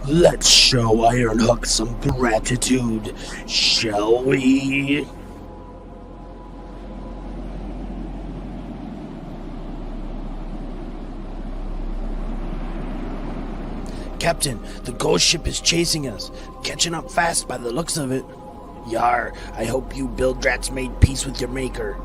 Let's show Ironhook some gratitude, shall we? Captain, the ghost ship is chasing us, catching up fast by the looks of it. Yar, I hope you Bildrats made peace with your maker.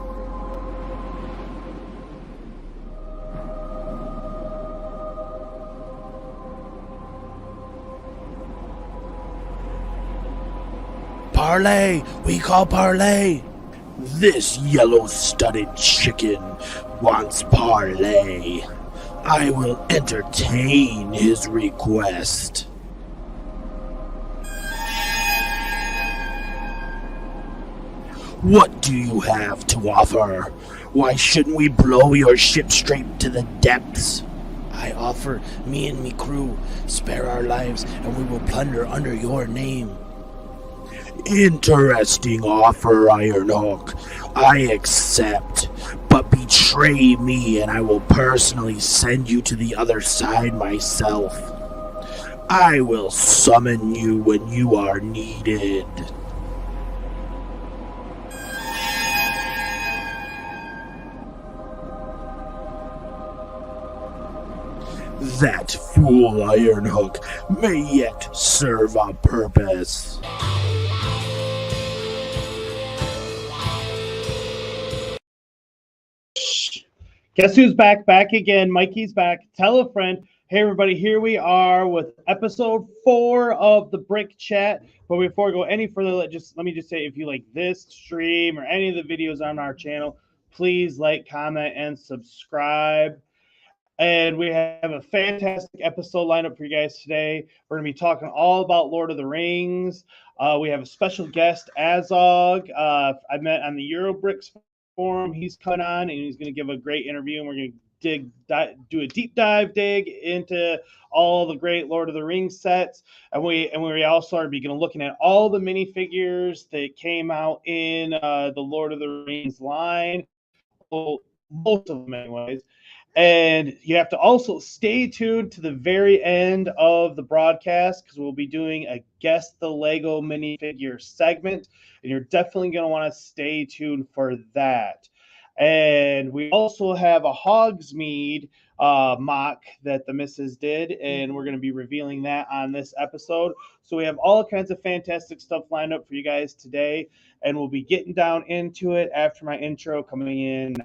Parley! We call parley! This yellow-studded chicken wants parley. I will entertain his request. What do you have to offer? Why shouldn't we blow your ship straight to the depths? I offer me and me crew, spare our lives, and we will plunder under your name. Interesting offer, Ironhook. I accept, but betray me and I will personally send you to the other side myself. I will summon you when you are needed. That fool Ironhook may yet serve a purpose. Guess who's back? Back again. Mikey's back. Tell a friend. Hey, everybody. Here we are with episode 4 of the Brick Chat. But before we go any further, let me just say, if you like this stream or any of the videos on our channel, please like, comment, and subscribe. And we have a fantastic episode lined up for you guys today. We're going to be talking all about Lord of the Rings. We have a special guest, Azog. I met on the Eurobricks forum. He's coming on and he's going to give a great interview, and we're going to do a deep dive dig into all the great Lord of the Rings sets, and we also are beginning looking at all the minifigures that came out in the Lord of the Rings line, well, most of them anyways. And you have to also stay tuned to the very end of the broadcast, because we'll be doing a Guess the Lego minifigure segment, and you're definitely going to want to stay tuned for that. And we also have a Hogsmeade mock that the missus did, and we're going to be revealing that on this episode. So we have all kinds of fantastic stuff lined up for you guys today, and we'll be getting down into it after my intro coming in.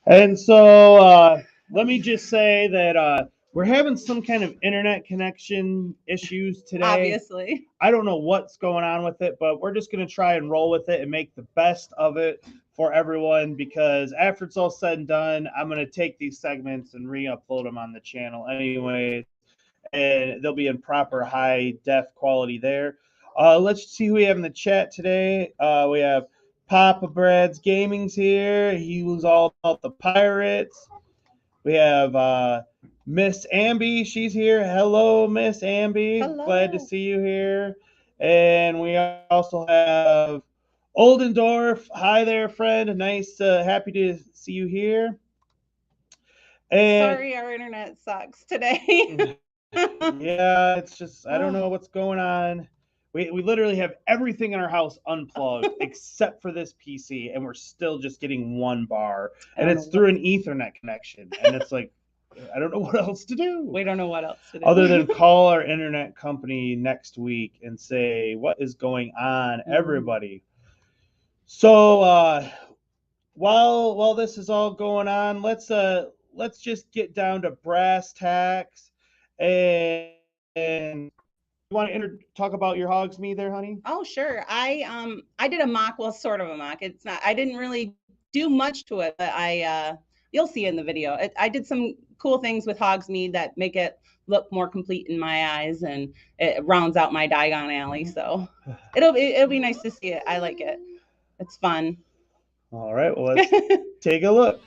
And so let me just say that we're having some kind of internet connection issues today. Obviously. I don't know what's going on with it, but we're just going to try and roll with it and make the best of it for everyone, because after it's all said and done, I'm going to take these segments and re-upload them on the channel anyway, and they'll be in proper high def quality there. Let's see who we have in the chat today. We have Papa Brad's Gaming's here. He was all about the pirates. We have Miss Amby. She's here. Hello, Miss Amby. Hello. Glad to see you here. And we also have Oldendorf. Hi there, friend. Nice, happy to see you here. And sorry, our internet sucks today. Yeah, it's just, I don't know what's going on. We literally have everything in our house unplugged except for this PC, and we're still just getting one bar, and it's through an Ethernet connection, and it's like, I don't know what else to do. We don't know what else to do. Other than call our internet company next week and say, what is going on, everybody? So while this is all going on, let's just get down to brass tacks and want to talk about your Hogsmeade there, honey? Oh, sure. I did a mock, well, sort of a mock. It's not, I didn't really do much to it, but you'll see in the video. I did some cool things with Hogsmeade that make it look more complete in my eyes, and it rounds out my Diagon Alley. So it'll be nice to see it. I like it. It's fun. All right, well, let's take a look.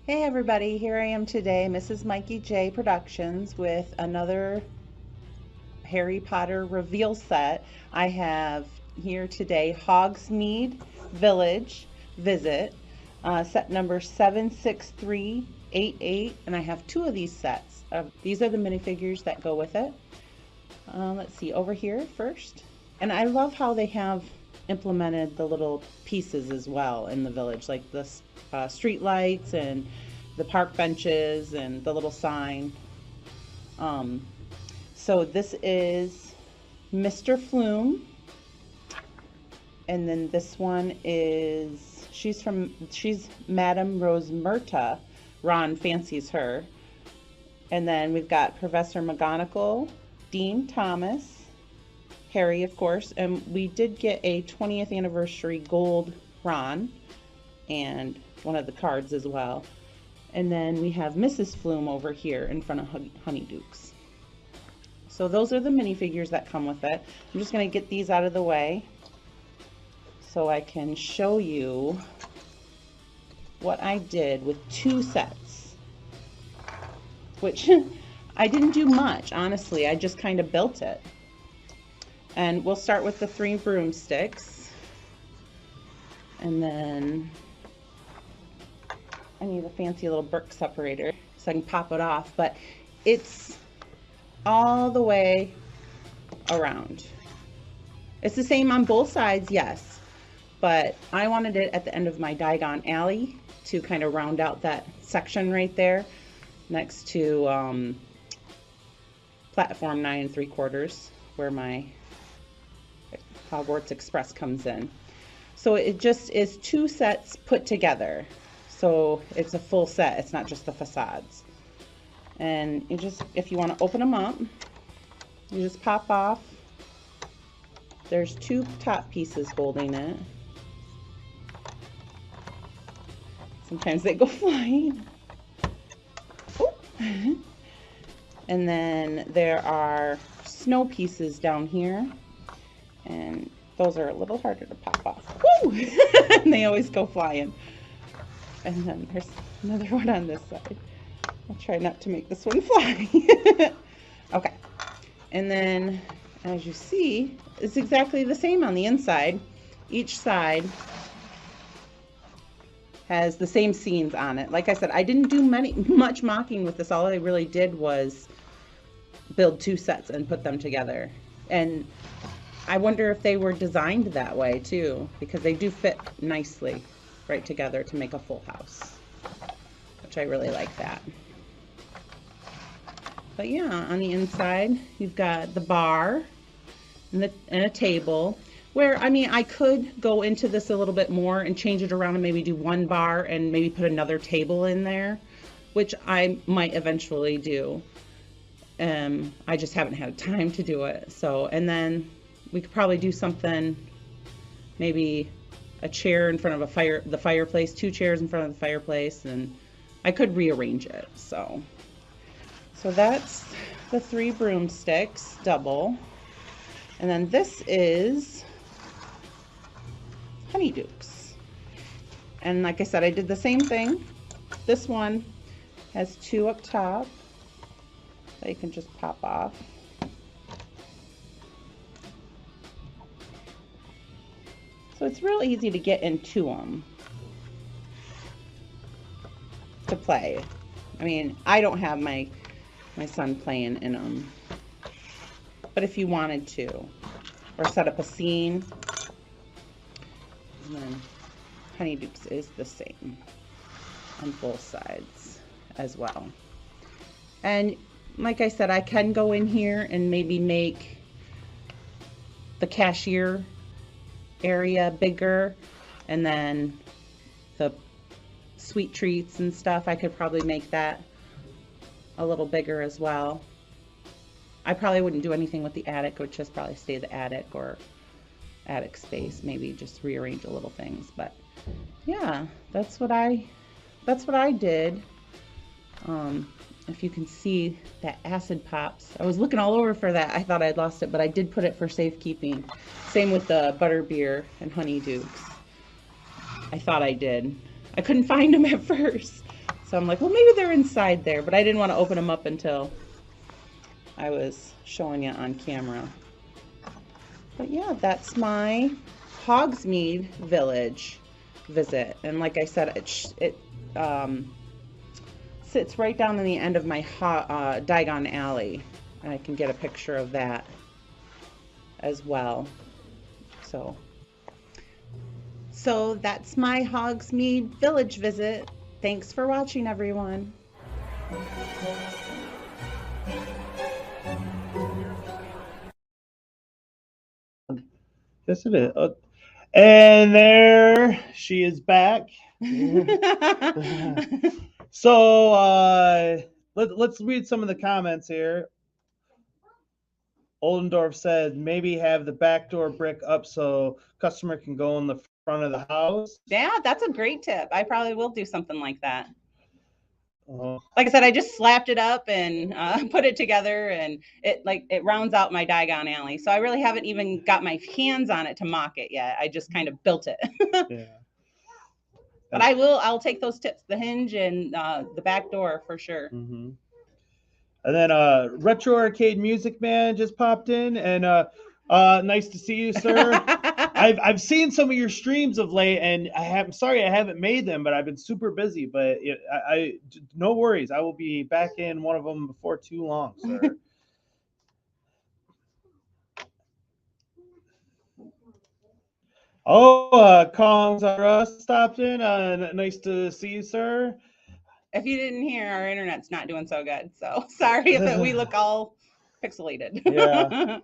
Hey everybody, here I am today, Mrs. MikeyJProductions, with another Harry Potter reveal set. I have here today Hogsmeade Village Visit, set number 76388, and I have two of these sets. These are the minifigures that go with it. Let's see, over here first. And I love how they have implemented the little pieces as well in the village, like the street lights and the park benches and the little sign. So this is Mr. Flume, and then this one is she's Madame Rosemerta. Ron fancies her. And then we've got Professor McGonagall, Dean Thomas, Harry, of course, and we did get a 20th anniversary gold Ron and one of the cards as well. And then we have Mrs. Flume over here in front of Honeydukes. So those are the minifigures that come with it. I'm just going to get these out of the way so I can show you what I did with two sets, which I didn't do much, honestly. I just kind of built it. And we'll start with the 3 broomsticks. And then I need a fancy little Burke separator so I can pop it off. But it's all the way around. It's the same on both sides, yes. But I wanted it at the end of my Diagon Alley to kind of round out that section right there next to platform 9 3/4, where my Hogwarts Express comes in. So it just is 2 sets put together. So it's a full set. It's not just the facades. And you just, if you want to open them up, you just pop off. There's 2 top pieces holding it. Sometimes they go flying. And then there are snow pieces down here. And those are a little harder to pop off. Woo! And they always go flying. And then there's another one on this side. I'll try not to make this one fly. Okay. And then, as you see, it's exactly the same on the inside. Each side has the same scenes on it. Like I said, I didn't do much mocking with this. All I really did was build 2 sets and put them together. And I wonder if they were designed that way too, because they do fit nicely right together to make a full house, which I really like that. But yeah, on the inside you've got the bar and a table, where, I mean, I could go into this a little bit more and change it around and maybe do 1 bar and maybe put another table in there, which I might eventually do. I just haven't had time to do it. So, and then we could probably do something, maybe a chair in front of the fireplace, 2 chairs in front of the fireplace, and I could rearrange it. So that's the 3 broomsticks double. And then this is Honeydukes. And like I said, I did the same thing. This one has 2 up top that you can just pop off. So it's real easy to get into them to play. I mean, I don't have my son playing in them, but if you wanted to, or set up a scene, and then Honeydukes is the same on both sides as well. And like I said, I can go in here and maybe make the cashier area bigger, and then the sweet treats and stuff. I could probably make that a little bigger as well. I probably wouldn't do anything with the attic. It would just probably stay the attic or attic space. Maybe just rearrange a little things. But yeah, that's what I did. If you can see that acid pops, I was looking all over for that. I thought I'd lost it, but I did put it for safekeeping. Same with the butterbeer and Honeydukes. I thought I did. I couldn't find them at first. So I'm like, well, maybe they're inside there, but I didn't want to open them up until I was showing you on camera. But yeah, that's my Hogsmeade village visit. And like I said, it sits right down in the end of my Diagon Alley. And I can get a picture of that as well. So that's my Hogsmeade village visit. Thanks for watching, everyone. Yes, it is. And there she is back. So let's read some of the comments here. Oldendorf said maybe have the back door brick up so customer can go in the front of the house. Yeah, that's a great tip. I probably will do something like that. Oh. Like I said, I just slapped it up and put it together, and it rounds out my Diagon Alley. So I really haven't even got my hands on it to mock it yet. I just kind of built it. Yeah. But I'll take those tips, the hinge and the back door for sure. Mm-hmm. And then Retro Arcade Music Man just popped in, and nice to see you, sir. I've seen some of your streams of late, and I'm sorry I haven't made them, but I've been super busy. But no worries, I will be back in one of them before too long, sir. Kongs R Us stopped in. Nice to see you, sir. If you didn't hear, our internet's not doing so good. So sorry if we look all pixelated. Yeah.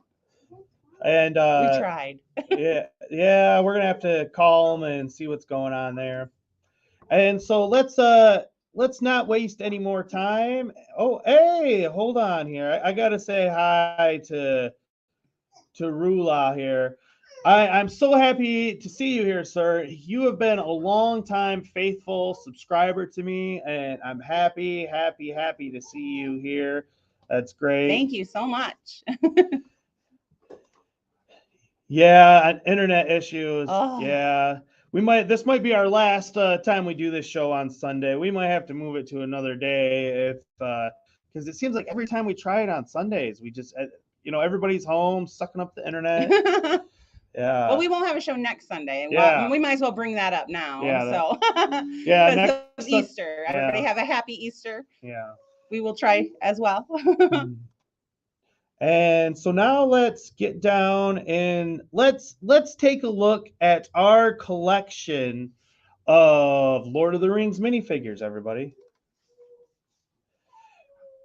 And we tried. yeah, we're gonna have to call them and see what's going on there. And so let's not waste any more time. Oh, hey, hold on here. I gotta say hi to Rula here. I'm so happy to see you here, sir. You have been a long time faithful subscriber to me, and I'm happy to see you here. That's great. Thank you so much. Yeah, internet issues. Oh. Yeah. This might be our last time we do this show on Sunday. We might have to move it to another day if because it seems like every time we try it on Sundays, we just everybody's home sucking up the internet. Yeah. Well, we won't have a show next Sunday. Yeah. Well, we might as well bring that up now. Yeah. Yeah. Next Easter. Everybody have a happy Easter. Yeah. We will try as well. And so now let's get down and let's take a look at our collection of Lord of the Rings minifigures, everybody.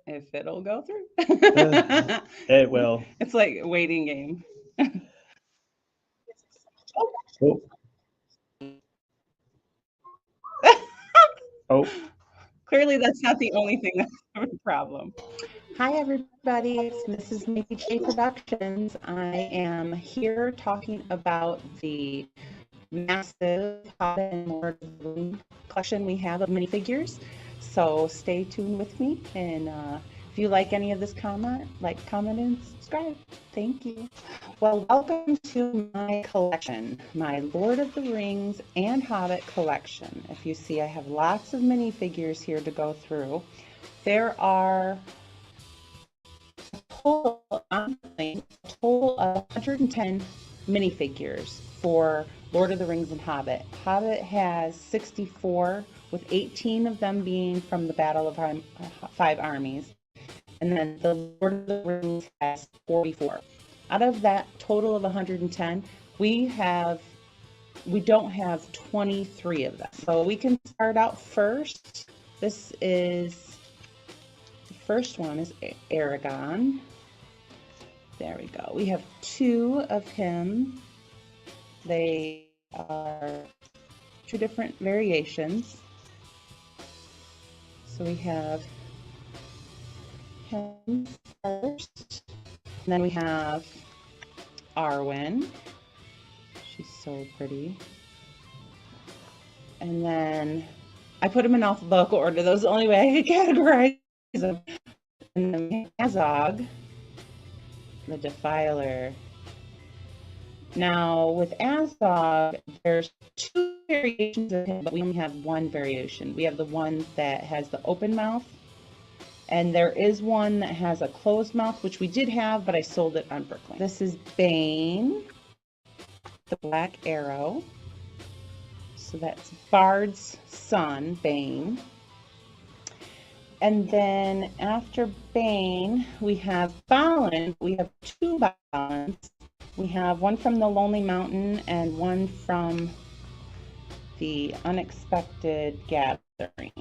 If it'll go through. It will. It's like a waiting game. Oh. Oh. Clearly that's not the only thing that's a problem. Hi everybody, it's Mrs. MikeyJProductions. I am here talking about the massive Hobbit and Lord of the Rings collection we have of minifigures. So stay tuned with me, and if you like any of this comment, comment, and subscribe. Thank you. Well, welcome to my collection, my Lord of the Rings and Hobbit collection. If you see, I have lots of minifigures here to go through. There are a total of 110 minifigures for Lord of the Rings and Hobbit. Hobbit has 64, with 18 of them being from the Battle of Five Armies. And then the Lord of the Rings has 44. Out of that total of 110, we don't have 23 of them. So we can start out first. The first one is Aragorn. There we go. We have 2 of him. They are 2 different variations. So we have him first. And then we have Arwen. She's so pretty. And then I put them in alphabetical order. That was the only way I could categorize them. And then Azog, the Defiler. Now with Azog, there's 2 variations of him, but we only have 1 variation. We have the one that has the open mouth, and there is one that has a closed mouth, which we did have, but I sold it on Brooklyn. This is Bane, the Black Arrow. So that's Bard's son, Bane. And then after Bane, we have Balin. We have 2 Balins. We have one from the Lonely Mountain and one from the Unexpected Gathering.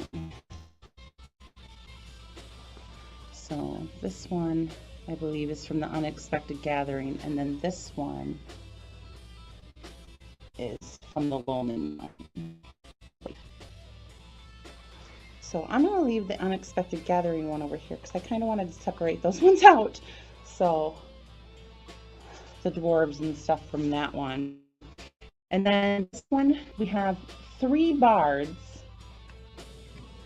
So this one, I believe, is from the Unexpected Gathering, and then this one is from the Lonely Mountain. So I'm going to leave the Unexpected Gathering one over here because I kind of wanted to separate those ones out. So the dwarves and stuff from that one. And then this one, we have 3 bards.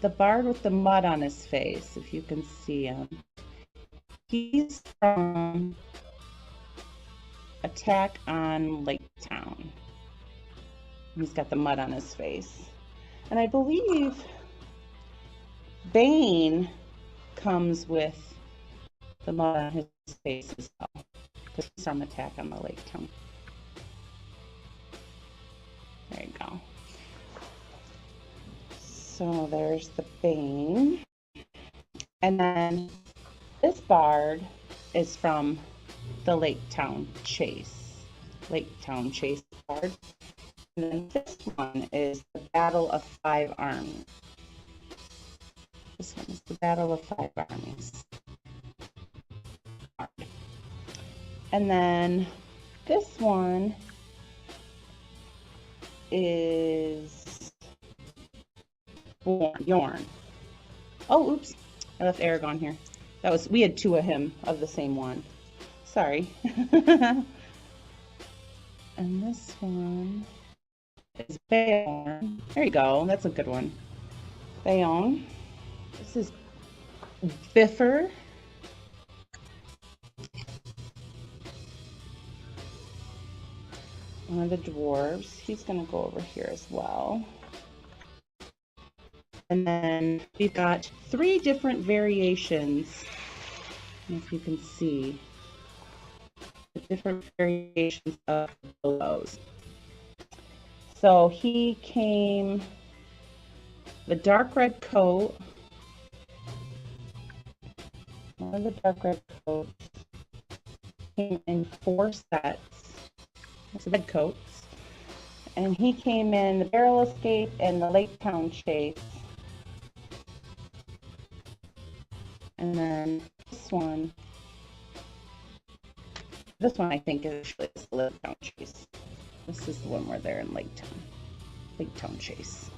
The bard with the mud on his face, if you can see him. He's from Attack on Lake Town. He's got the mud on his face. And I believe Bane comes with the mud on his face as well. Because he's from Attack on the Lake Town. There you go. So there's the Bane. And then this bard is from the Lake Town Chase. Lake Town Chase bard. And then this one is the Battle of 5 Armies. This one is the Battle of 5 Armies. And then this one is Bjorn. Oh, oops. I left Aragorn here. We had 2 of him of the same one. Sorry. And this one is Beorn. There you go. That's a good one. Beorn. This is Biffer. One of the dwarves. He's going to go over here as well. And then we've got 3 different variations. I don't know if you can see the different variations of Bilbo's. So he came the dark red coat. One of the dark red coats came in 4 sets. That's red coats. And he came in the Barrel Escape and the Lake Town Chase. And then this one I think is actually the Lake Town Chase. This is the one where they're in Lake Town Chase.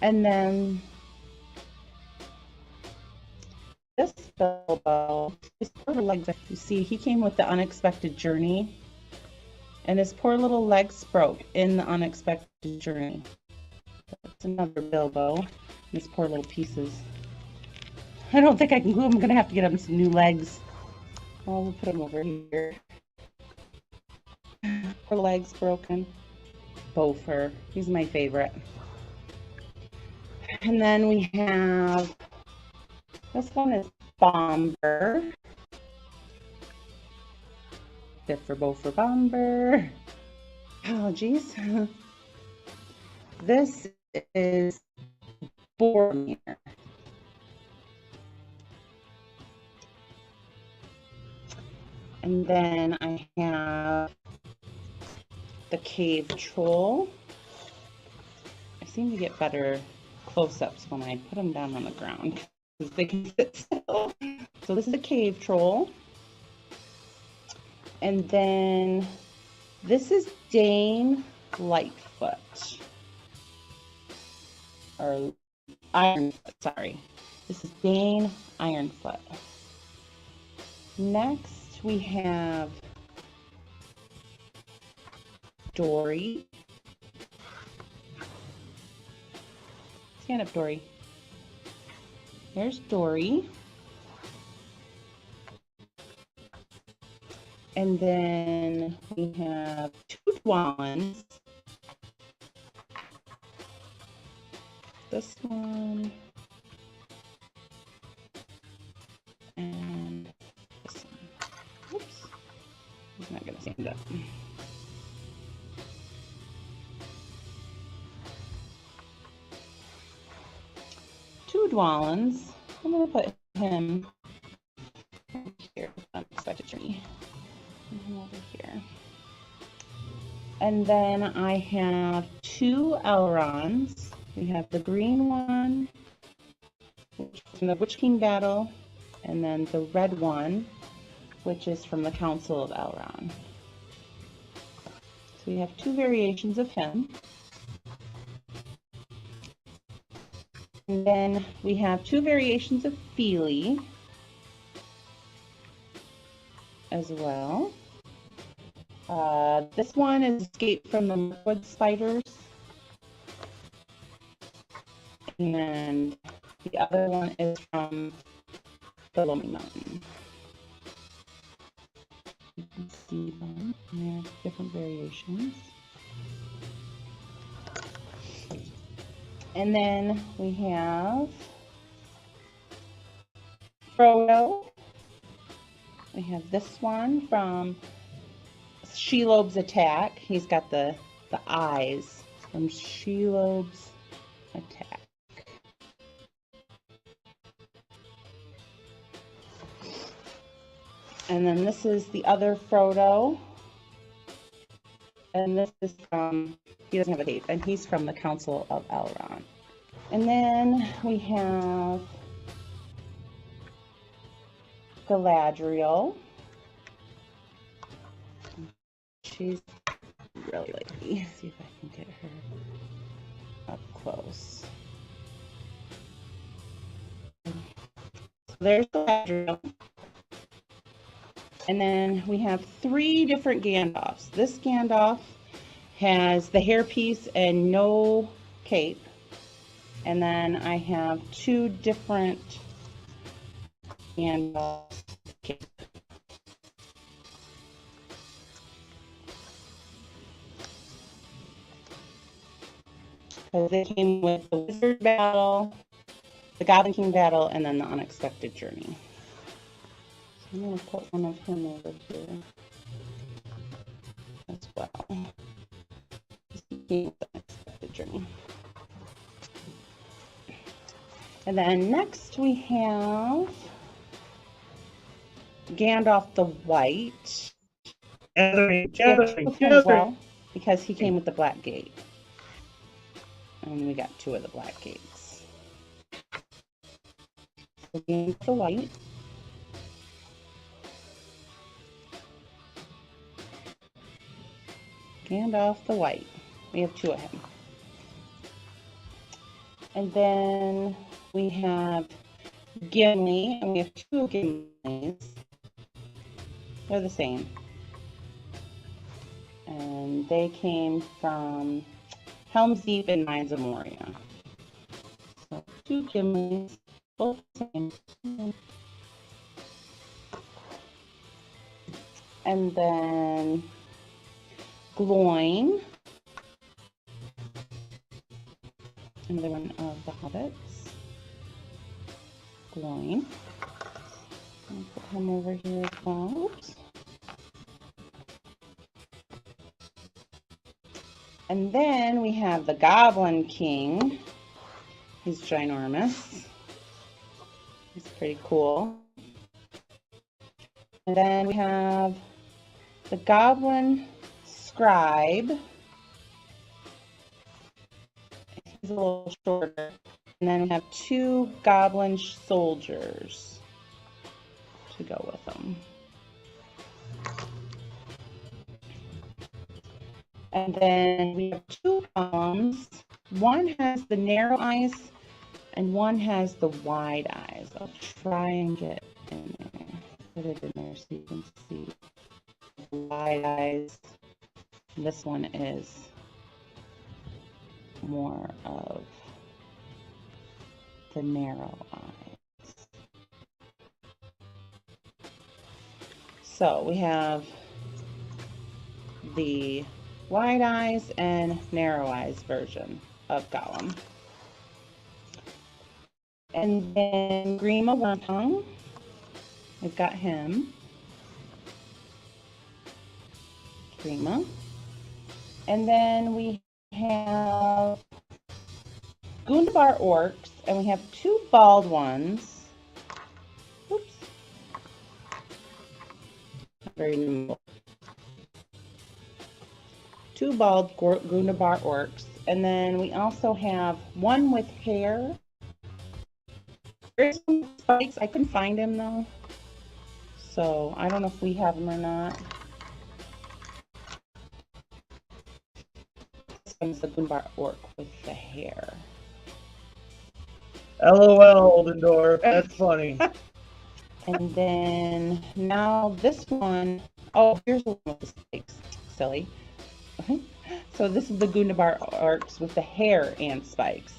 And then this Bilbo, his poor legs, you see, he came with the Unexpected Journey, and his poor little legs broke in the Unexpected Journey. That's another Bilbo, and his poor little pieces. I don't think I can glue him. I'm going to have to get him some new legs. Oh, we'll put him over here. Poor legs broken. Beaufort, he's my favorite. And then we have, this one is Bomber. Fit for Beaufort Bomber. Oh, geez. This is Boromir. And then I have the Cave Troll. I seem to get better close-ups when I put them down on the ground because they can sit still. So this is a Cave Troll. And then this is Dame Lightfoot. or Ironfoot, sorry. This is Dane Ironfoot. Next, we have Dory. Stand up, Dory. There's Dory. And then we have two Dwallins. This one. And this one. Oops. He's not going to stand up. Two Dwallins. I'm going to put him here. Unexpected journey. Over here. And then I have two Elrons. We have the green one from the Witch King battle, and then the red one, which is from the Council of Elrond. So we have two variations of him. And then we have two variations of Feely as well. This one is Escape from the Mirkwood Spiders. And the other one is from the Lonely Mountain. You can see them. They're different variations. And then we have Frodo. We have this one from Shelob's Attack. He's got the eyes from Shelob's Attack. And then this is the other Frodo. And this is from, he doesn't have a cape, and he's from the Council of Elrond. And then we have Galadriel. She's really lady. Let's see if I can get her up close. So there's Galadriel. And then we have three different Gandalfs. This Gandalf has the hairpiece and no cape. And then I have two different Gandalf cape. Because they came with the Wizard Battle, the Goblin King Battle, and then the Unexpected Journey. I'm going to put one of him over here as well. The Unexpected Journey. And then next we have Gandalf the White. Well, because he came with the Black Gate. And we got two of the Black Gates. So Gandalf the White. Gandalf the White. We have two of him. And then we have Gimli, and we have two Gimlis. They're the same. And they came from Helm's Deep and Minds of Moria. So two Gimlis, both the same. And then Gloin, another one of the Hobbits. Gloin. I'll put him over here as well. Oops. And then we have the Goblin King. He's ginormous. He's pretty cool. And then we have the Goblin Scribe. He's a little shorter. And then we have two Goblin Soldiers to go with them. And then we have two Golems. one has the narrow eyes and one has the wide eyes. I'll try and get in there. Put it in there so you can see the wide eyes. This one is more of the narrow eyes. So we have the wide eyes and narrow eyes version of Gollum. And then Grima Wormtongue, we've got him. Grima. And then we have Gundabar Orcs, and we have two bald ones. Oops. Very nimble. Two bald Gundabar Orcs. And then we also have one with hair. There's some spikes. I couldn't find him though. So I don't know if we have him or not. This one's the Gundabar Orc with the hair. LOL, Oldendorf. That's funny. And then now this one, oh, here's the one with the spikes. Silly. So this is the Gundabar Orcs with the hair and spikes.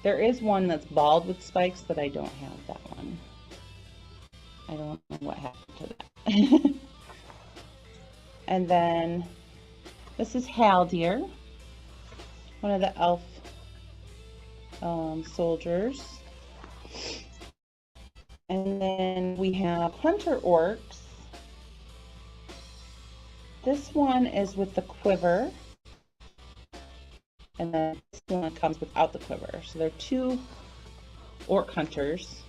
There is one that's bald with spikes, but I don't have that one. I don't know what happened to that. And then this is Haldir, one of the elf soldiers. And then we have Hunter Orcs. This one is with the quiver. And then this one comes without the quiver. So there are two orc hunters.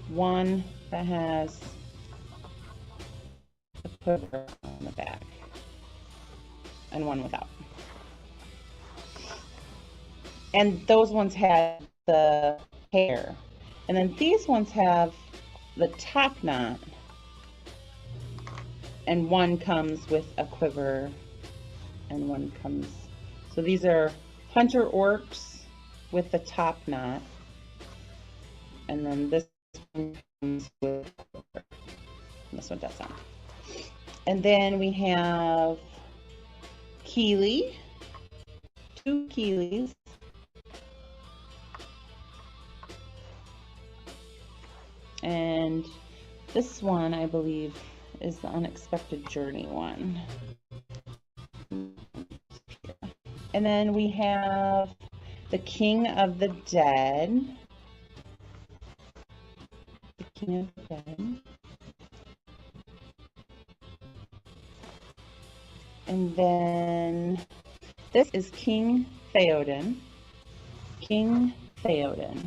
One that has a quiver on the back. And one without. And those ones had the hair. And then these ones have the top knot. And one comes with a quiver. And one comes, so these are Hunter Orcs with the top knot, and then this one comes with, this one doesn't. And then we have Keely, two Keelys, and this one I believe is the Unexpected Journey one. And then we have the King of the Dead. The King of the Dead. And then this is King Theoden. King Theoden.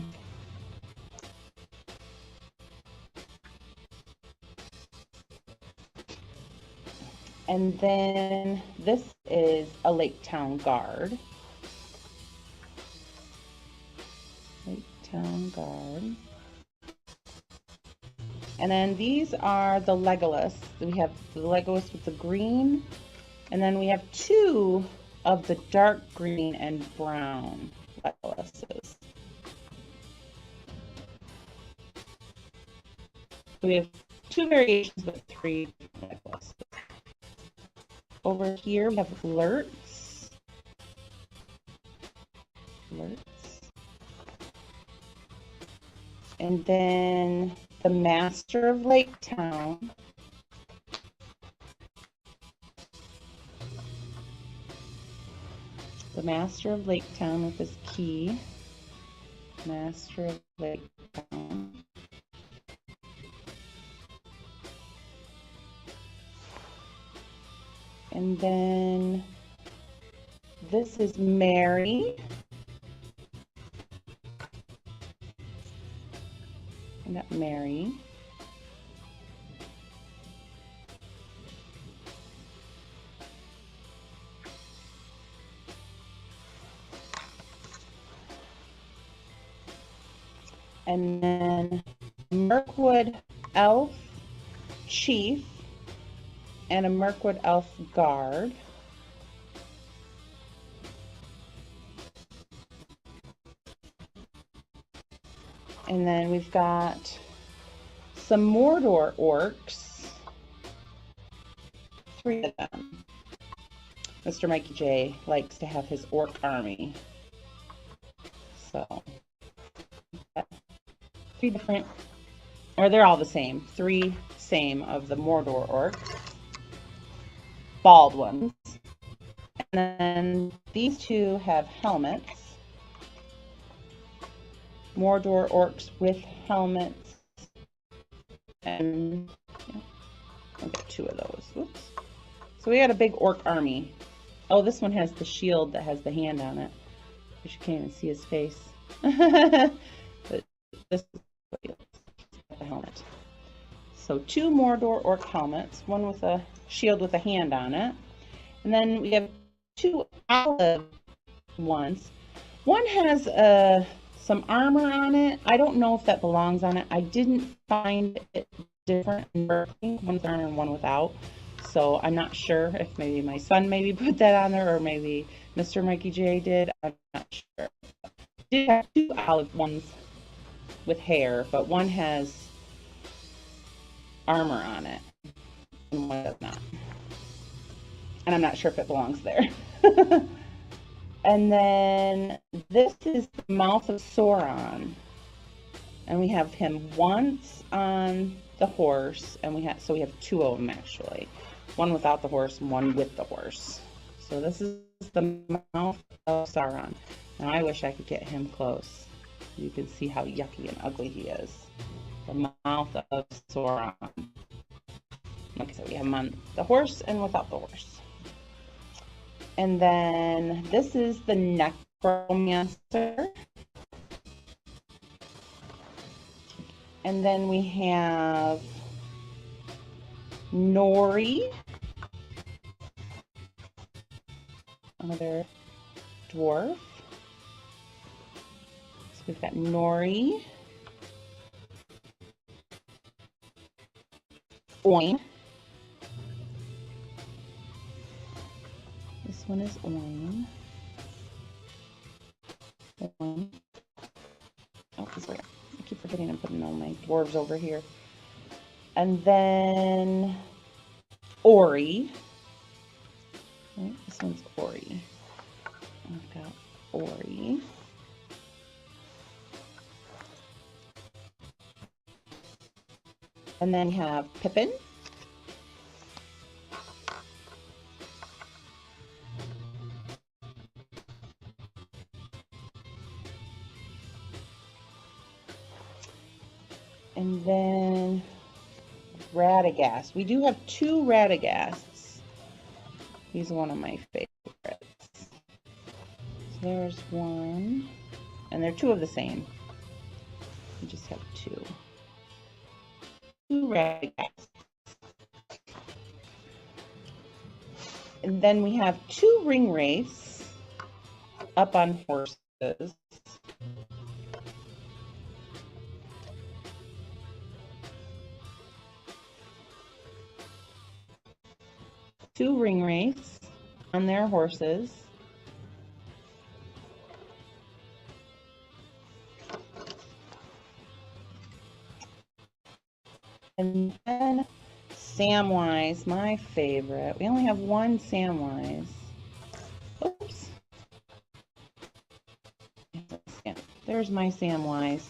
And then this is a Lake Town Guard. Lake Town Guard. And then these are the Legolas. We have the Legolas with the green. And then we have two of the dark green and brown Legolases. We have two variations, but three Legolases. Over here we have Lurtz. And then the Master of Lake Town. The Master of Lake Town with his key. Master of Lake Town. And then this is Mary. I got Mary. And then Mirkwood Elf Chief and a Mirkwood Elf Guard. And then we've got some Mordor orcs. 3 of them. Mr. Mikey J likes to have his Orc Army. So, 3 different, or they're all the same. 3 same of the Mordor orcs. Bald ones. And then these 2 have helmets. Mordor orcs with helmets. And yeah, I'll get 2 of those. Whoops. So we got a big Orc Army. Oh, this one has the shield that has the hand on it. You can't even see his face. But this is what he looks like, the helmet. So 2 Mordor Orc helmets, one with a shield with a hand on it. And then we have 2 olive ones. One has some armor on it. I don't know if that belongs on it. I didn't find it different in working. One's armor and one without. So I'm not sure if maybe my son maybe put that on there or maybe Mr. Mikey J did. I'm not sure. I did have 2 olive ones with hair, but one has armor on it and one does not. And I'm not sure if it belongs there. And then this is the mouth of Sauron. And we have him once on the horse, and we have 2 of them actually. One without the horse and one with the horse. So this is the mouth of Sauron. Now I wish I could get him close. You can see how yucky and ugly he is. The mouth of Sauron. Like I said, we have him on the horse and without the horse. And then this is the Necromancer. And then we have Nori, another dwarf. So we've got Nori, Oin. This one is Oin. Oin. Oh, he's right. I keep forgetting I'm putting all my dwarves over here. And then Ori. Right, this one's Ori. I've got Ori. And then we have Pippin. And then Radagast. We do have 2 Radagasts. He's one of my favorites. So there's one. And they're 2 of the same. We just have 2. 2 Radagasts. And then we have 2 ring wraiths up on horses. Two ring wraiths on their horses. And then Samwise, my favorite. We only have 1 Samwise. Oops. There's my Samwise.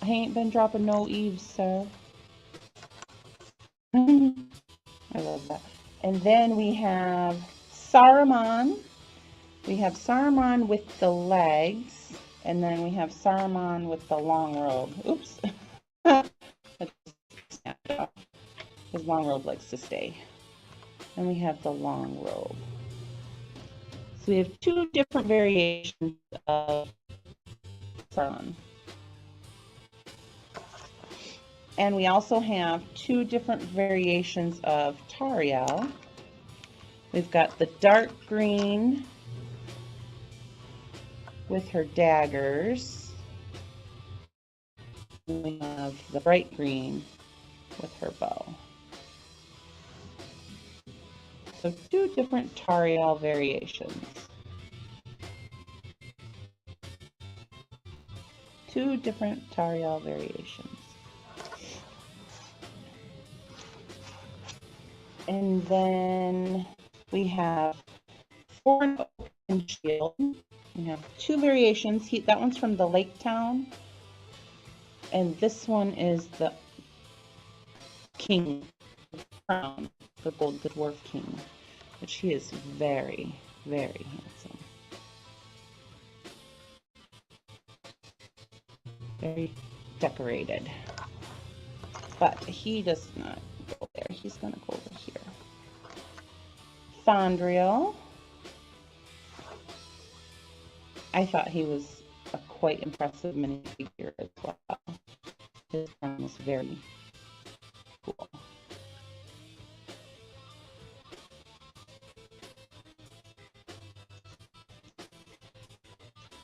I ain't been dropping no eaves, sir. I love that. And then we have Saruman. We have Saruman with the legs. And then we have Saruman with the long robe. Oops. His long robe likes to stay. And we have the long robe. So we have 2 different variations of Saruman. And we also have 2 different variations of Tariel. We've got the dark green with her daggers. And we have the bright green with her bow. So 2 different Tariel variations. 2 different Tariel variations. And then we have Foreign Open Shield. We have 2 variations. That one's from the Lake Town. And this one is the King, the Crown, the Dwarf King, which he is very, very handsome. Very decorated. But he does not go there. He's going to go over here. Fondriel. I thought he was a quite impressive minifigure as well. His crown was very cool.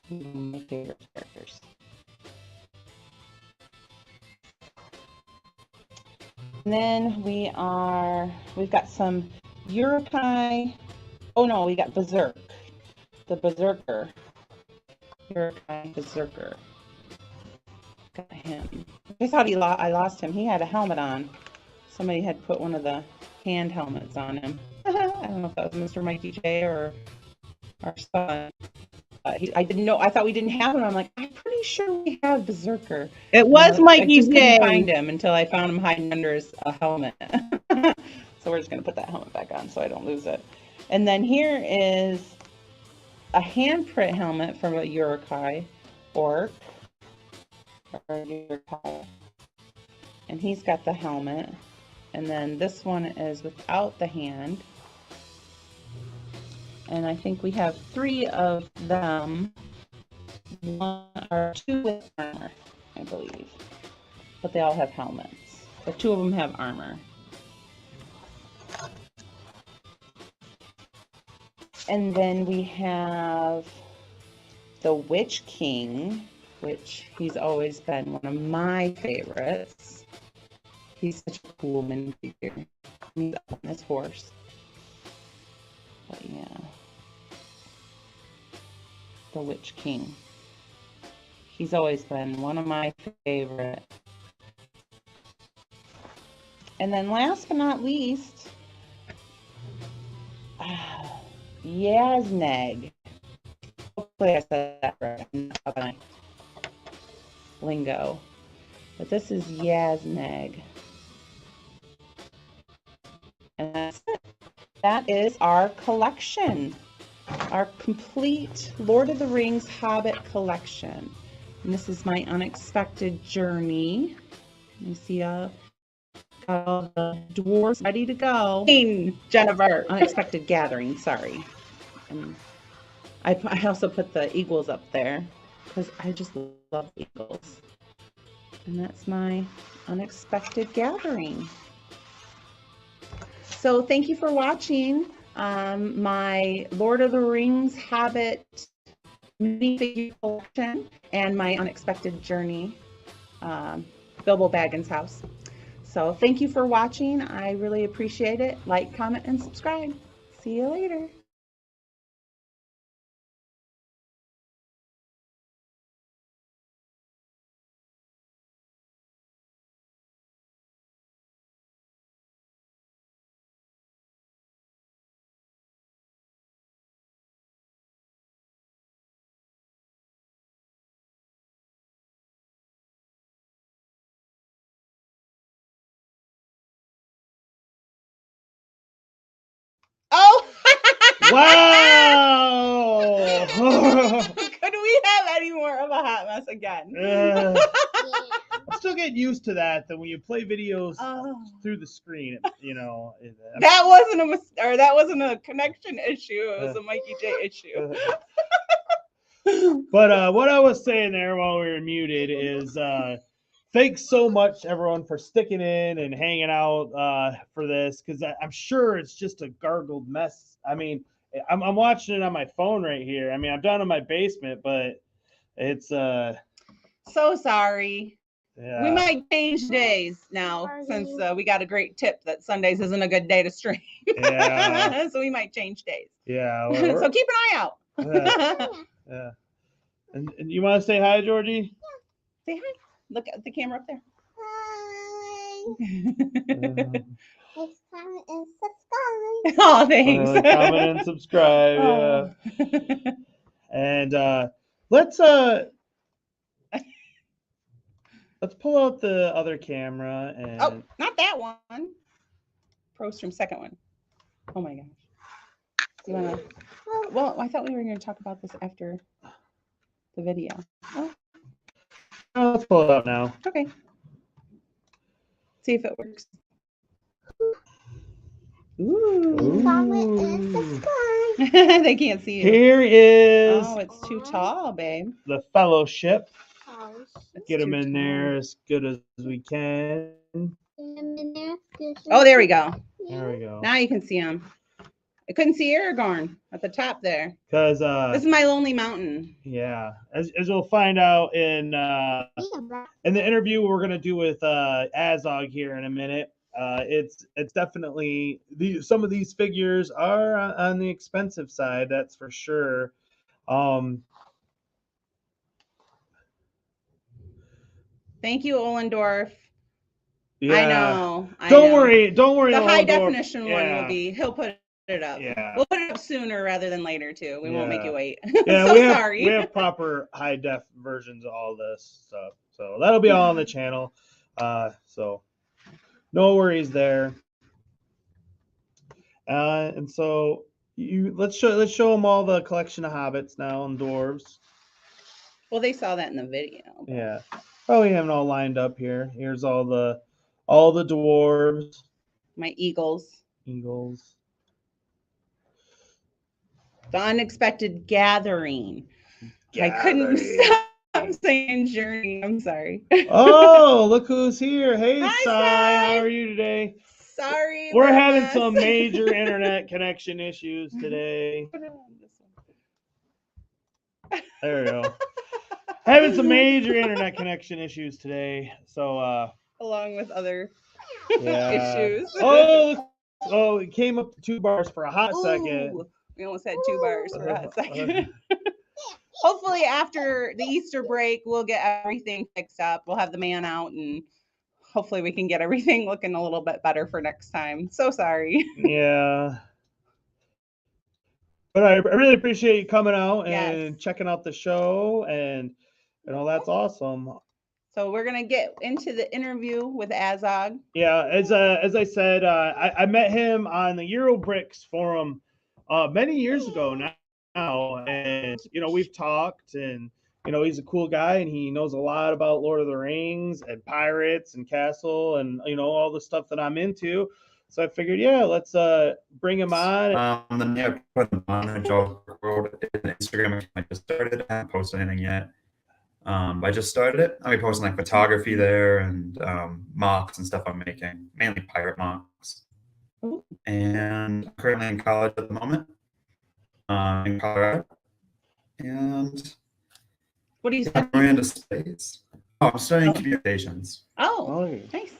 One of my favorite characters. And then we've got some Yokai. Oh no, we got Berserk, the Berserker. Yokai Berserker. Got him. I thought I lost him. He had a helmet on. Somebody had put one of the hand helmets on him. I don't know if that was Mr. Mikey J or our son. I didn't know. I thought we didn't have him. I'm like, I'm pretty sure we have Berserker. It was Mikey I just J. couldn't find him until I found him hiding under his helmet. So we're just gonna put that helmet back on so I don't lose it. And then here is a handprint helmet from a Yokai Orc. Or Yokai. And he's got the helmet. And then this one is without the hand. And I think we have 3 of them. 1 or 2 with armor, I believe. But they all have helmets. But 2 of them have armor. And then we have the Witch King, which he's always been one of my favorites. He's such a cool minifigure. He's up on his horse. But yeah. The Witch King. He's always been one of my favorite. And then last but not least, Yazneg. Hopefully I said that right. I'm not up on lingo. But this is Yazneg. And that's it. That is our collection. Our complete Lord of the Rings Hobbit collection. And this is my unexpected journey. You see got all the dwarves ready to go. Jennifer. Unexpected gathering, sorry. And I also put the eagles up there because I just love eagles. And that's my unexpected gathering. So thank you for watching my Lord of the Rings Hobbit minifigure collection and my unexpected journey, Bilbo Baggins' house. So thank you for watching. I really appreciate it. Like, comment, and subscribe. See you later. Oh! Wow! Could we have any more of a hot mess again? I'm still getting used to that when you play videos through the screen, That wasn't a connection issue. It was a Mikey J issue. But what I was saying there while we were muted is thanks so much, everyone, for sticking in and hanging out for this, because I'm sure it's just a gargled mess. I mean, I'm watching it on my phone right here. I mean, I'm down in my basement, but it's so sorry. yeah. We might change days now since we got a great tip that Sundays isn't a good day to stream. Yeah. So we might change days. Yeah. So keep an eye out. Yeah. And you want to say hi, Georgie? Say hi. Look at the camera up there. Like, comment, and subscribe. Oh, thanks. Comment and subscribe. Oh. Yeah. And let's pull out the other camera and Oh, not that one. Prostrom, second one. Oh my gosh. You wanna? Well, I thought we were going to talk about this after the video. Oh, let's pull it out now. okay. See if it works. Ooh. Comment and subscribe. They can't see you. Here is Oh, it's too tall, babe. the fellowship. Oh, It's Get them too in tall. there as good as we can. Oh, there we go. There we go. Now you can see them. I couldn't see Aragorn at the top there. Because This is my lonely mountain. yeah, as we'll find out in the interview we're gonna do with Azog here in a minute. It's definitely some of these figures are on the expensive side, that's for sure. Thank you, Ollendorf. Yeah. I know. Don't worry. The high Ollendorf. definition one Yeah. will be. He'll put it up. Yeah. We'll put it up sooner rather than later too. We won't make Yeah. you wait. Yeah, So we have sorry. we have proper high def versions of all this stuff, so that'll be all on the channel. So no worries there. And so let's show them all the collection of hobbits now and dwarves. Well, they saw that in the video. Yeah, probably have it all lined up here. Here's all the dwarves, My eagles. eagles. The unexpected gathering. I couldn't stop saying journey. I'm sorry. Oh, look who's here! Hey, Hi, Sai, Sai. how are you today? Sorry. We're about having this. some major internet connection issues today. There we go. Having some major internet connection issues today. So Along with other yeah. issues. Oh, it came up to 2 bars for a hot second. Ooh, we almost had 2 bars for a hot second. Hopefully after the Easter break, we'll get everything fixed up. We'll have the man out and hopefully we can get everything looking a little bit better for next time. So sorry. Yeah. But I really appreciate you coming out Yes. and checking out the show, and that's awesome. So we're going to get into the interview with Azog. Yeah, as I said, I met him on the Eurobricks forum many years ago now, and we've talked, and he's a cool guy, and he knows a lot about Lord of the Rings and pirates and castle, and all the stuff that I'm into. So I figured, yeah, let's bring him on. Then yeah, put them on the job world in Instagram. I just started. I haven't posted anything yet. I just started it. I'll be posting like photography there and mocks and stuff I'm making, mainly pirate mocks. And I'm currently in college at the moment, in Colorado. And What do you say? I'm into space. Oh, I'm studying communications. Oh, Oh, nice.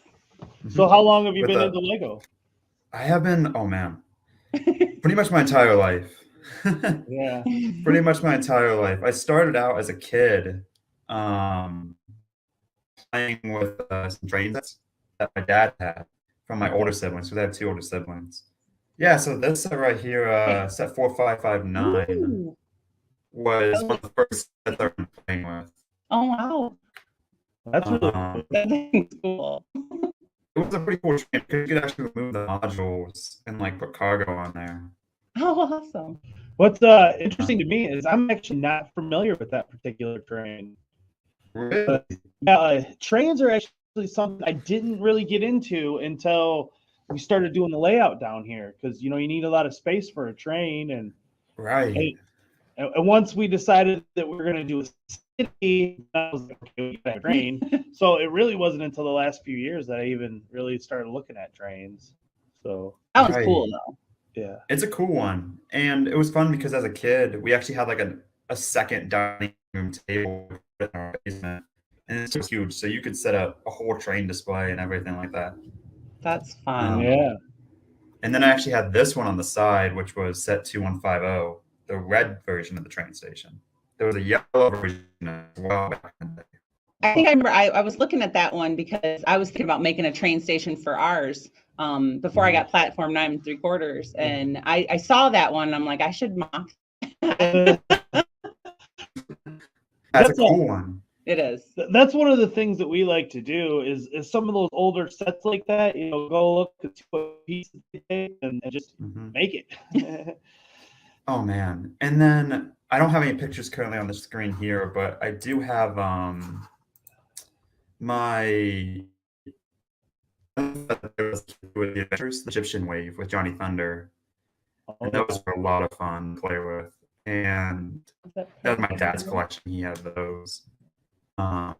so how long have you With been the- into Lego? I have been, oh man, pretty much my entire life. Yeah. Pretty much my entire life. I started out as a kid playing with some train sets that my dad had from my older siblings. So I have 2 older siblings. Yeah, so this set right here, set 4559, Ooh. was one of the first sets I've been playing with. Oh, wow. That's really Um, That thing's cool. It was a pretty cool train because you could actually remove the modules and like put cargo on there. Oh, awesome. What's interesting to me is I'm actually not familiar with that particular train. Really? Yeah, trains are actually something I didn't really get into until we started doing the layout down here, because you need a lot of space for a train, and Right. once we decided that we were going to do a city, I was like, okay, we got a train. So it really wasn't until the last few years that I even really started looking at trains. So That was Right. cool, though. yeah. It's a cool one. And it was fun because as a kid, we actually had like a second dining room table in our basement. And it's just huge. So you could set up a whole train display and everything like that. That's fun. Yeah. And then I actually had this one on the side, which was set 2150, the red version of the train station. There was a yellow version as well back in the day. I think I remember I was looking at that one because I was thinking about making a train station for ours before I got platform 9 3/4. And I saw that one and I'm like, I should mock. That's a cool one. It is. That's one of the things that we like to do is some of those older sets like that, go look at what pieces they take and just make it. Oh man. And then I don't have any pictures currently on the screen here, but I do have my with the Adventures, the Egyptian Wave with Johnny Thunder. And that was a lot of fun to play with. And that was my dad's collection. He had those. And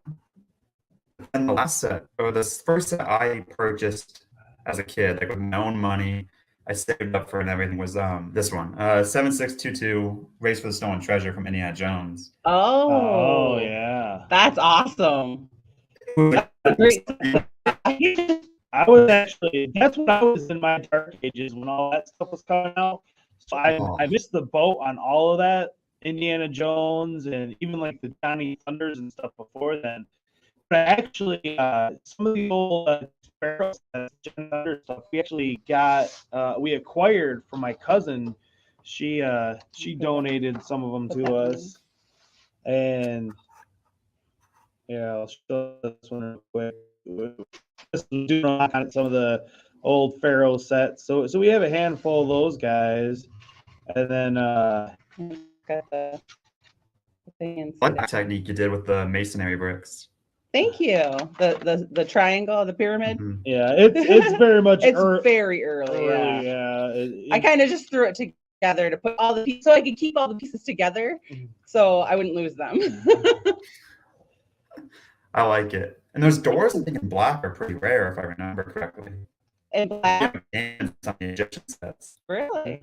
the last set, or the first set I purchased as a kid, like with my own money, I saved up for and everything, was this one, 7622 Race for the Stolen Treasure from Indiana Jones. Oh yeah, that's awesome. That's great. I was actually, that's when I was in my dark ages when all that stuff was coming out. So I missed the boat on all of that, Indiana Jones and even like the Johnny Thunders and stuff before then. But actually, some of the old Sparrow Johnny Thunder stuff we actually got, we acquired from my cousin. She donated some of them to us, and yeah, I'll show this one real quick. Just doing on some of the old Pharaoh sets. So we have a handful of those guys, and then got the thing. What technique you did with the masonry bricks? Thank you. The triangle, the pyramid. Yeah, it's very much it's very early. Yeah. I kind of just threw it together to put all the pieces so I could keep all the pieces together, so I wouldn't lose them. I like it. And those doors, I think, in black are pretty rare, if I remember correctly. In black? And some Egyptian sets. Really?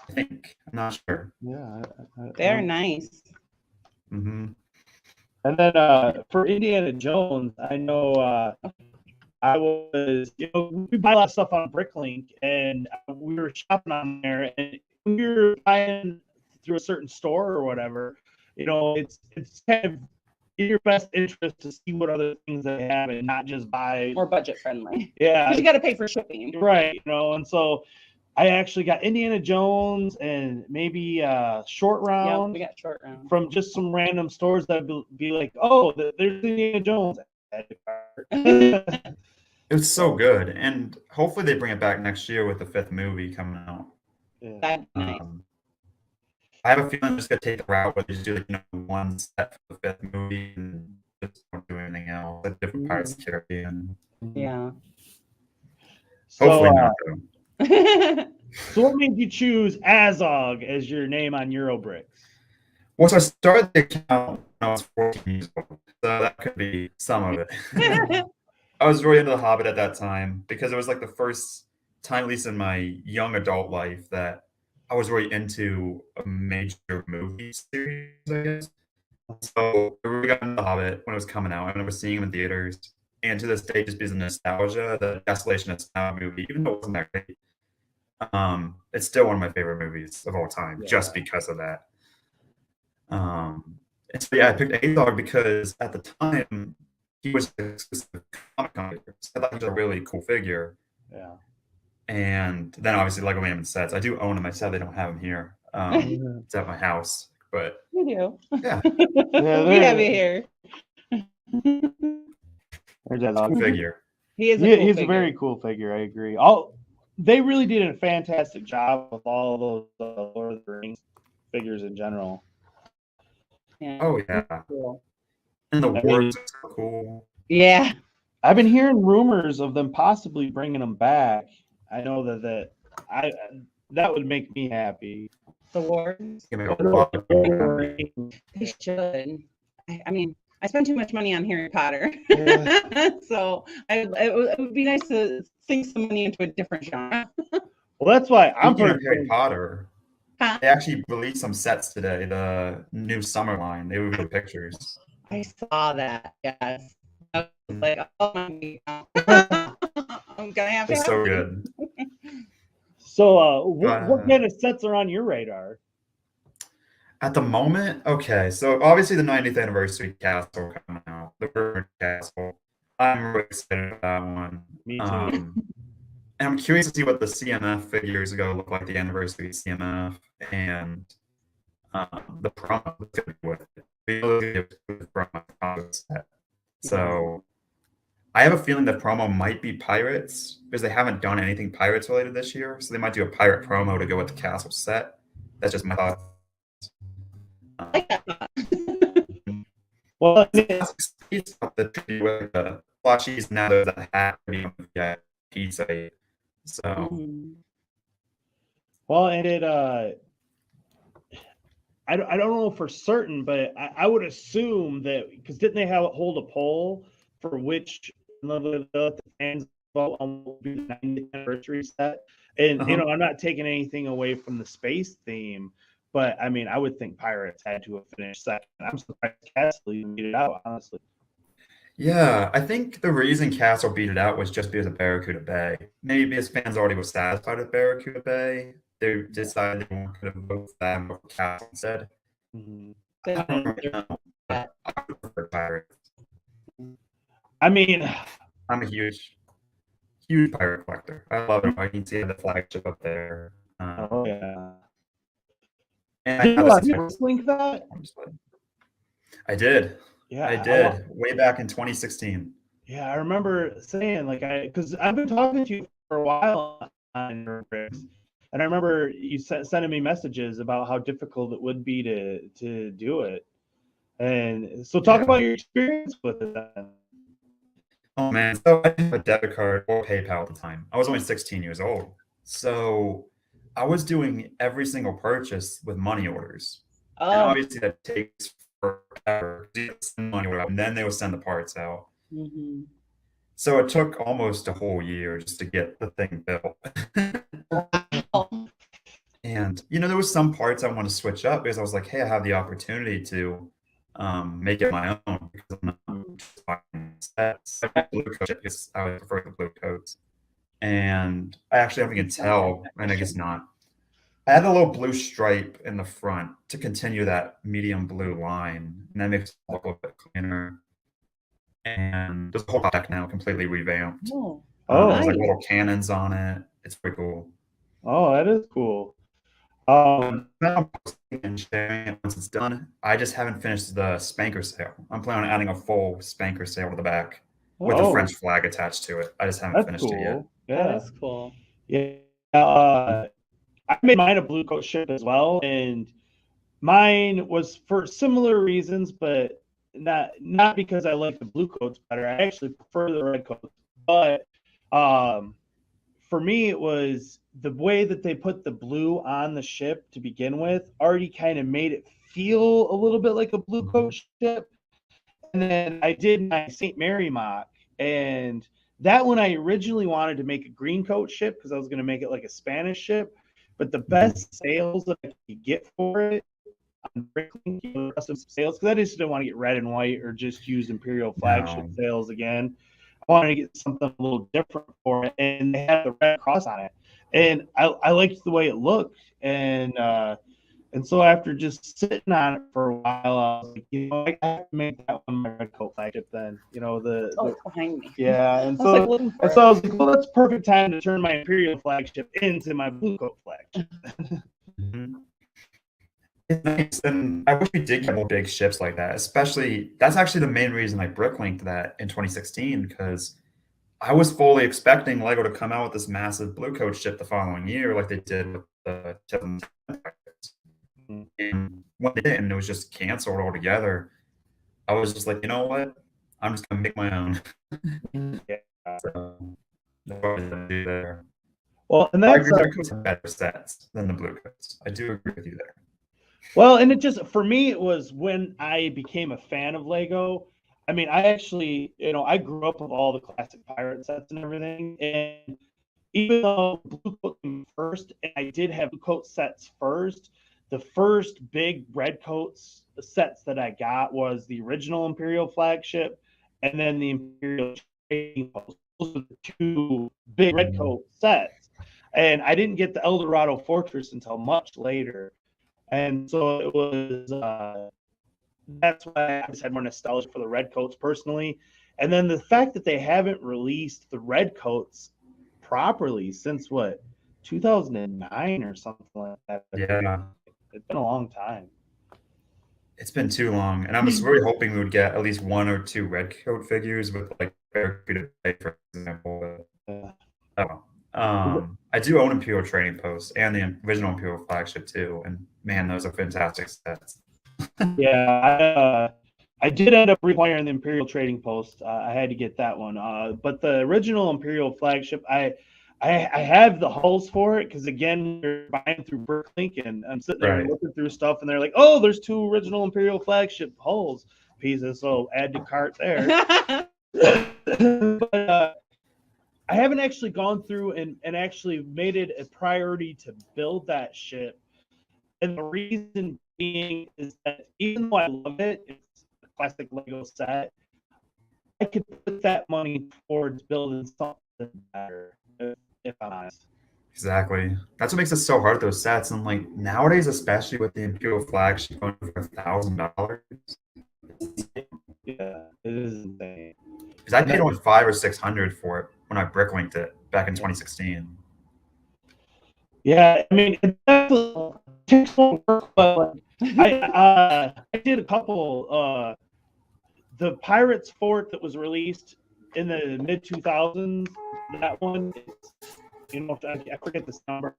I think. I'm not sure. Yeah. They're nice. And then for Indiana Jones, I know I was, we buy a lot of stuff on Bricklink, and we were shopping on there, and when you're buying through a certain store or whatever, it's kind of in your best interest to see what other things they have and not just buy more budget friendly. Yeah, because you got to pay for shipping, right? And so I actually got Indiana Jones and maybe Short Round. Yeah, we got Short Round from just some random stores that be like, oh, there's Indiana Jones. It was so good, and hopefully they bring it back next year with the 5th movie coming out. Yeah. That's nice. I have a feeling I'm just gonna take the route where they just do one set for the 5th movie and just don't do anything else. Like different Pirates of the Caribbean. Yeah. Hopefully not. Though. So what made you choose Azog as your name on Eurobricks? Well, so I started the account when I was 14 years old, so that could be some of it. I was really into The Hobbit at that time because it was like the first time, at least in my young adult life, that I was really into a major movie series, I guess. So I really got into The Hobbit when it was coming out. I remember seeing him in theaters. And to this day, just because of nostalgia, the Desolation of Snow movie, even though it wasn't that great, it's still one of my favorite movies of all time, just because of that. And so, I picked Azog because at the time, he was an exclusive Comic-Con figure. So I thought he was a really cool figure. Yeah. And then obviously Lego Made Him sets. I do own him. I said they don't have him here. It's at my house, but we do. Yeah. We have it here. There's that cool figure. He is. He's a very cool figure. I agree. They really did a fantastic job with all those Lord of the Rings figures in general. Yeah. Oh yeah. Cool. And the words are so cool. Yeah. I've been hearing rumors of them possibly bringing them back. I know that would make me happy. The Wars. They should. I mean, I spend too much money on Harry Potter, so it would be nice to sink some money into a different genre. Well, that's why I'm for Harry Potter. Huh? They actually released some sets today. The new summer line. They revealed pictures. I saw that. Yes. I was like, oh my God. I'm gonna have to. It's so good. So, what kind of sets are on your radar? At the moment, okay. So obviously the 90th anniversary castle coming out, the Burn Castle. I'm really excited about that one. Me too. And I'm curious to see what the CMF figures are going to look like, the anniversary CMF, and the promo with it. The promo set. So I have a feeling the promo might be pirates because they haven't done anything pirates related this year. So they might do a pirate promo to go with the castle set. That's just my thought. I like that thought. Well, the plushies now there's a hat pizza. So well, and it I don't know for certain, but I would assume that because didn't they hold a poll for which the fans vote on what will be the 90th anniversary set? And you know, I'm not taking anything away from the space theme, but I mean, I would think Pirates had to have finished second. I'm surprised Castle even beat it out, honestly. Yeah, I think the reason Castle beat it out was just because of Barracuda Bay. Maybe because fans already were satisfied with Barracuda Bay, they decided they weren't going to vote for that and vote for Castle instead. I don't really know, but I prefer Pirates. I mean, I'm a huge pirate collector. I love it. I can see the flagship up there. oh yeah. And Did you link that? I did. Yeah, I did way back in 2016. Yeah, I remember saying because I've been talking to you for a while on your bricks, and I remember you sending me messages about how difficult it would be to do it. And so, talk about your experience with it then. Oh man, so I didn't have a debit card or PayPal at the time. I was only 16 years old, so I was doing every single purchase with money orders, and obviously that takes forever. And then they would send the parts out. So it took almost a whole year just to get the thing built. And you know, there was some parts I want to switch up because I was like, hey, I have the opportunity to make it my own because I'm not sets. Blue coat because I would prefer the blue coats. And I actually don't even tell, and I guess not. I had a little blue stripe in the front to continue that medium blue line, and that makes it look a little bit cleaner. And there's a whole deck now completely revamped. There's like little cannons on it. It's pretty cool. Oh, that is cool. Now I'm posting and sharing it once it's done. I just haven't finished the spanker sail. I'm planning on adding a full spanker sail to the back with a French flag attached to it. I just haven't finished it yet. Yeah, that's cool. Yeah. I made mine a blue coat ship as well, and mine was for similar reasons, but not because I like the blue coats better. I actually prefer the red coats, but for me it was the way that they put the blue on the ship to begin with already kind of made it feel a little bit like a blue coat ship. And then I did my St. Mary mock, and that one I originally wanted to make a green coat ship because I was going to make it like a Spanish ship. But the best sales that I could get for it on Bricklink, custom sales, because I just didn't want to get red and white or just use Imperial flagship sales again. I wanted to get something a little different for it, and they had the red cross on it, and I liked the way it looked, and so after just sitting on it for a while, I was like, you know, I have to make that one my red coat flagship then. You know, the behind me. Yeah, and so I was like, well, that's perfect time to turn my Imperial flagship into my blue coat flagship. It's nice, and I wish we did get more big ships like that. Especially, that's actually the main reason I bricklinked that in 2016 because I was fully expecting Lego to come out with this massive blue coat ship the following year, like they did with the 2010. And when they didn't, it was just canceled altogether. I was just like, you know what? I'm just gonna make my own. So, that's what I'm gonna do there. Well, and I that's agree coats have better sets than the blue coats. I do agree with you there. well, and it just for me it was when I became a fan of Lego. I mean, I actually, you know, I grew up with all the classic pirate sets and everything, and even though blue coat came first, and I did have blue coat sets first. The first big red coats sets that I got was the original Imperial flagship and then the Imperial trading post. Those are the two big red coat sets. And I didn't get the Eldorado Fortress until much later. And so it was. That's why I just had more nostalgia for the red coats personally. And then the fact that they haven't released the red coats properly since what 2009 or something like that. Yeah, It's been a long time. it's been too long, and I was really hoping we would get at least 1 or 2 red coat figures with like Barracuda, for example. Yeah. Oh, I do own Imperial Trading Post and the original Imperial flagship too, and man, those are fantastic sets. Yeah, I did end up requiring the Imperial Trading Post. I had to get that one. But the original Imperial flagship, I have the hulls for it because again, you're buying through Bricklink, and I'm sitting there Right. looking through stuff, and they're like, "Oh, there's 2 original Imperial flagship hulls pieces, so add to cart there." But I haven't actually gone through and actually made it a priority to build that ship, and the reason being is that even though I love it, it's a classic Lego set. I could put that money towards building something better, if I'm honest. Exactly. That's what makes it so hard with those sets. And like nowadays, especially with the Imperial flagship going for $1,000, Yeah, it is insane. because I paid only 500 or 600 for it when I bricklinked it back in 2016. Yeah, I mean, it definitely takes some work, but I did a couple. The Pirates Fort that was released in the mid 2000s, that one, I forget this number.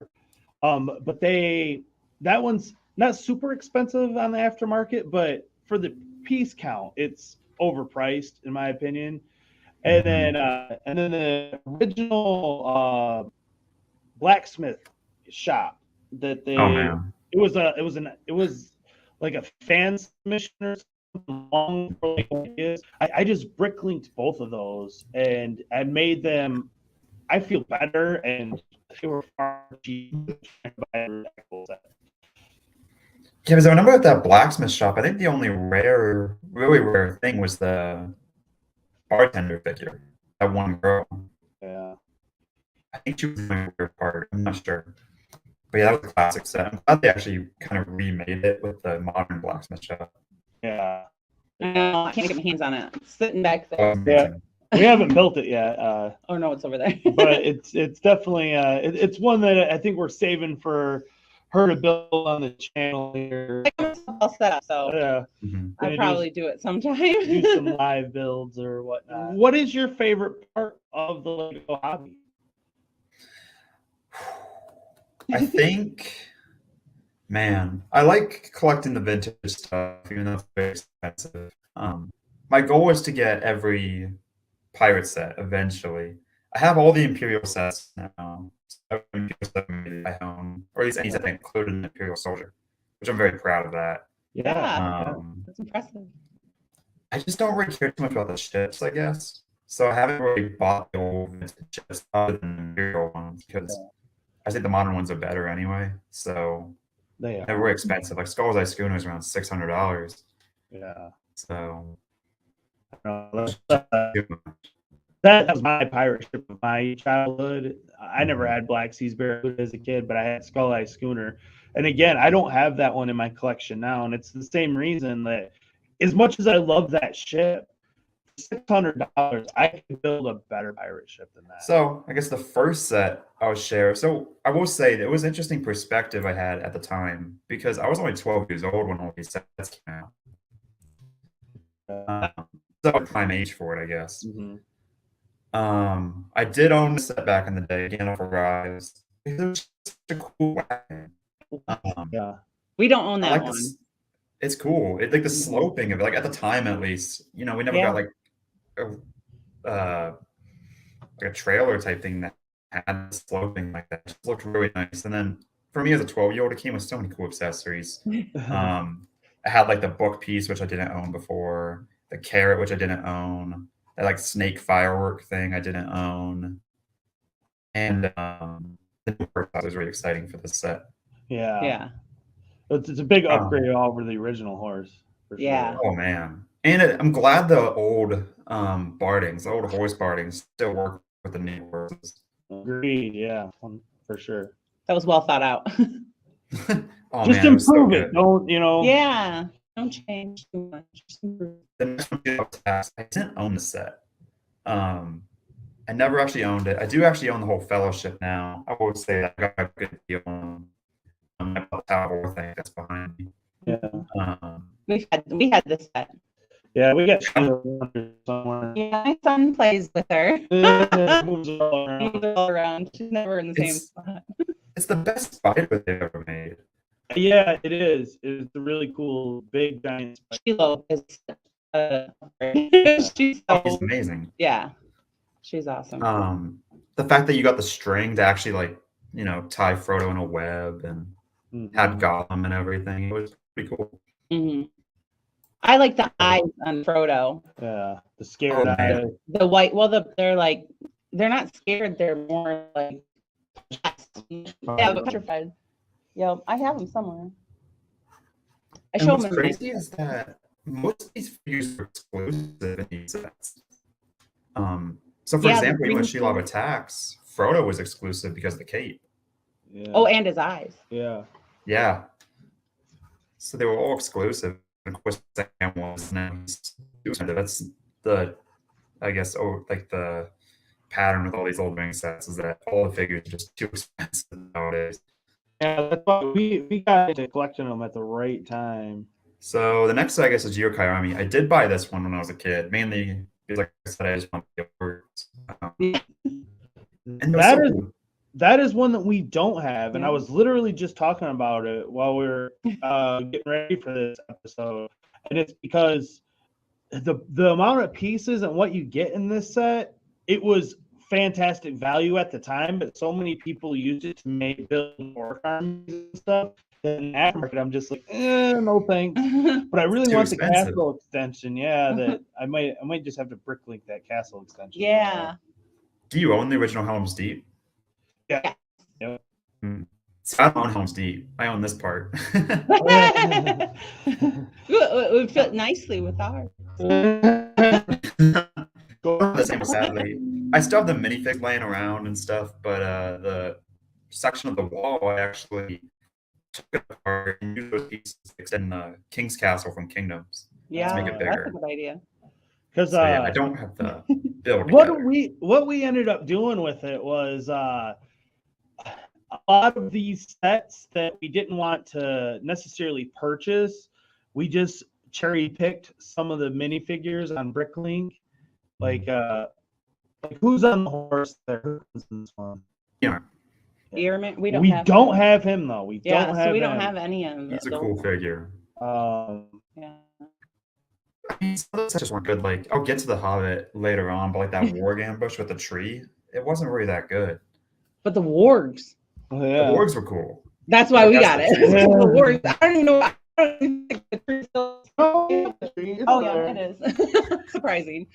But that one's not super expensive on the aftermarket, but for the piece count, it's overpriced in my opinion. And then the original blacksmith shop that they Oh man. it was like a fan submission or something long for like ideas. I just bricklinked both of those and I made them. I feel better and they were far cheaper. Yeah, because I remember at that blacksmith shop, I think the only really rare thing was the bartender figure. That one girl. Yeah. I think she was the only rare part. I'm not sure. But yeah, that was a classic set. I'm glad they actually kind of remade it with the modern blacksmith shop. Yeah. I know, I can't get my hands on it. It's sitting back That was there. Yeah. amazing. We haven't built it yet. Oh no, it's over there. But it's definitely it's one that I think we're saving for her to build on the channel here. All set up, so Yeah. Mhm. I'll probably do it sometime. Do some live builds or whatnot. What is your favorite part of the Lego hobby? I think, man, I like collecting the vintage stuff, even though it's very expensive. My goal is to get every pirate set eventually. I have all the Imperial sets now. So Imperial set I own, or at least any set that included an Imperial soldier, which I'm very proud of that. Yeah, that's impressive. I just don't really care too much about the ships, I guess. So I haven't really bought the old vintage ships other than the Imperial ones because I think the modern ones are better anyway. So They they're really expensive. Like Skull's Eye Schooner is around $600. Yeah. So That was my pirate ship of my childhood. I never had Black Seas Barracuda as a kid, but I had Skull Eye Schooner. And again, I don't have that one in my collection now. And it's the same reason that as much as I love that ship, $600, I can build a better pirate ship than that. So I guess the first set I'll share. So I will say that it was interesting perspective I had at the time because I was only 12 years old when all these sets came out. So prime age for it, I guess. I did own the set back in the day, Gandalf Arrives. It was such a cool wagon. Yeah. We don't own I that like one. this. It's cool. It like the sloping of it, like at the time at least. You know, we never got like a trailer type thing that had sloping like that. It just looked really nice. And then for me as a 12-year-old, it came with so many cool accessories. I had like the book piece, which I didn't own before, the carrot, which I didn't own, that like snake firework thing I didn't own. And the part was really exciting for this set. Yeah. Yeah. It's a big upgrade over the original horse. For Yeah. Sure. Oh man. And I'm glad the old bardings, the old horse bardings still work with the new horses. Agreed. Yeah. For sure. That was well thought out. Oh Just man, it was so improve it. good. Don't, you know. Yeah. Don't change too much. Just improve. The next one, I didn't own the set. I never actually owned it. I do actually own the whole Fellowship now. I would say that I got a good deal on my Tower thing that's behind me. Yeah. We had this set. Yeah, we got somewhere. Yeah, my son plays with her. It moves all around. Moves all around. She's never in the same spot. It's the best spider they've ever made. Yeah, it is. It's a really cool, big, giant spider. Sheila is she's He's so, amazing. yeah, she's awesome. The fact that you got the string to actually like, you know, tie Frodo in a web and had Gollum and everything, it was pretty cool. hmm I like the eyes on Frodo. Yeah, the scared eye. The white. Well, they're like they're not scared. They're more like yeah, but petrified. Yeah, I have them somewhere. I show What's them. crazy is that most of these figures are exclusive in these sets. So for Yeah, example, the when green Shelob attacks, Frodo was exclusive because of the cape. Yeah. Oh, and his eyes. Yeah. Yeah. So they were all exclusive. And of course, the second one was now that's the, I guess, like the pattern with all these old ring sets is that all the figures are just too expensive nowadays. Yeah, that's why we got into collecting them at the right time. So the next, I guess, is Yokai Army. I did buy this one when I was a kid, mainly because, like I said, I just want to get words. And that is one that we don't have, and I was literally just talking about it while we were getting ready for this episode, and it's because the amount of pieces and what you get in this set, it was fantastic value at the time, but so many people used it to build Orc Armies and stuff that in the aftermarket I'm just like, no thanks. But I really want the castle extension. Yeah, that I might just have to bricklink that castle extension. Yeah. Do you own the original Helm's Deep? Yeah. Yep. So I don't own Helm's Deep. I own this part. It would fit nicely with ours. The same, sadly. I still have the minifigs laying around and stuff, but the section of the wall I actually took it apart and used those pieces to extend the King's Castle from Kingdoms. Yeah, to make it bigger. that's a good idea. Because yeah, I don't have the build. What we ended up doing with it was a lot of these sets that we didn't want to necessarily purchase, we just cherry picked some of the minifigures on Bricklink. Like who's on the horse there? Who's in this one? Yeah. Earman, we don't have him though. We don't have any of them. He's a cool figure. Yeah. I mean, some of those just weren't good. Like, I'll get to the Hobbit later on, but like that warg ambush with the tree, it wasn't really that good. But the wargs. Oh, yeah. The wargs were cool. That's why we got it. The wargs. I don't even know. I don't even think the tree still. Oh yeah, it is. Surprising.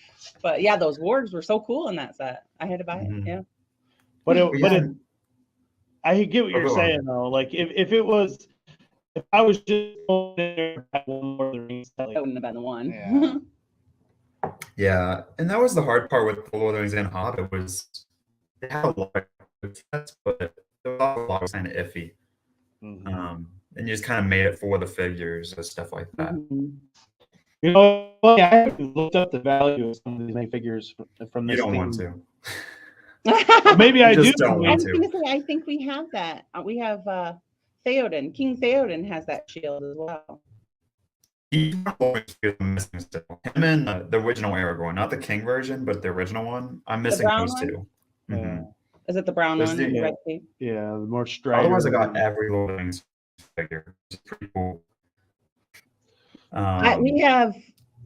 But yeah, those wargs were so cool in that set. I had to buy it. Yeah. But I get what you're saying though. Like if I was just one more of the rings, that wouldn't have been the one. Yeah. Yeah, and that was the hard part with the Lord of the Rings and Hobbit was they had a lot of good sets, but there was a lot was kind of iffy. And you just kind of made it for the figures and stuff like that. You know, I haven't looked up the value of some of these figures from this. You don't want to. Maybe I do. I was going to say, I think we have that. We have Theoden. King Theoden has that shield as well. He's missing still. Him and the original Aragorn, not the King version, but the original one. I'm missing those two. Is it the brown one? Yeah, the more strider. Otherwise, I got every Lord of the Rings figure. It's pretty cool.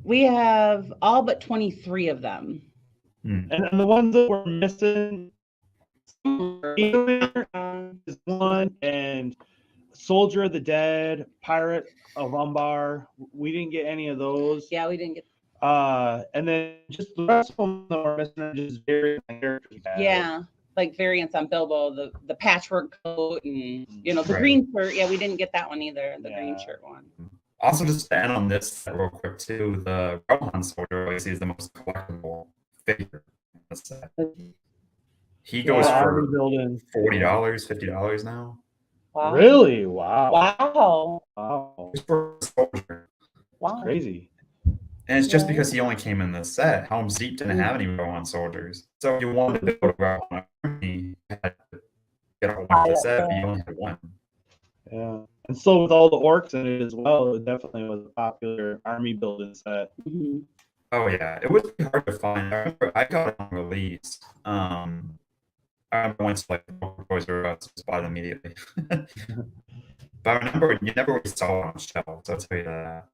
We have all but 23 of them. And the ones that we're missing is one, and Soldier of the Dead, Pirate of Umbar. We didn't get any of those. Yeah, we didn't get. And then just the rest of them that we're missing are just various characters. Yeah, like variants on Bilbo, the patchwork coat, and the green shirt. Yeah, we didn't get that one either. The green shirt one. Also, just to end on this real quick too, the Rohan Soldier I see is the most collectible figure in the set. He goes for $40, $50 now. Wow. Really? Wow. Wow. Wow. He's for a soldier. Wow. Crazy. And it's just Yeah. because he only came in this set. Helm's Deep didn't have any Rohan soldiers. So if you wanted to build a Rohan army, you had to get a whole bunch of set, but you only had one. Yeah. And so with all the orcs in it as well, it definitely was a popular army building set. Mhm. Oh yeah, it was really hard to find. I remember I got it on release. I remember I went to like Toys R Us to buy it immediately. But I remember you never really saw it on shelves. I'll tell you that.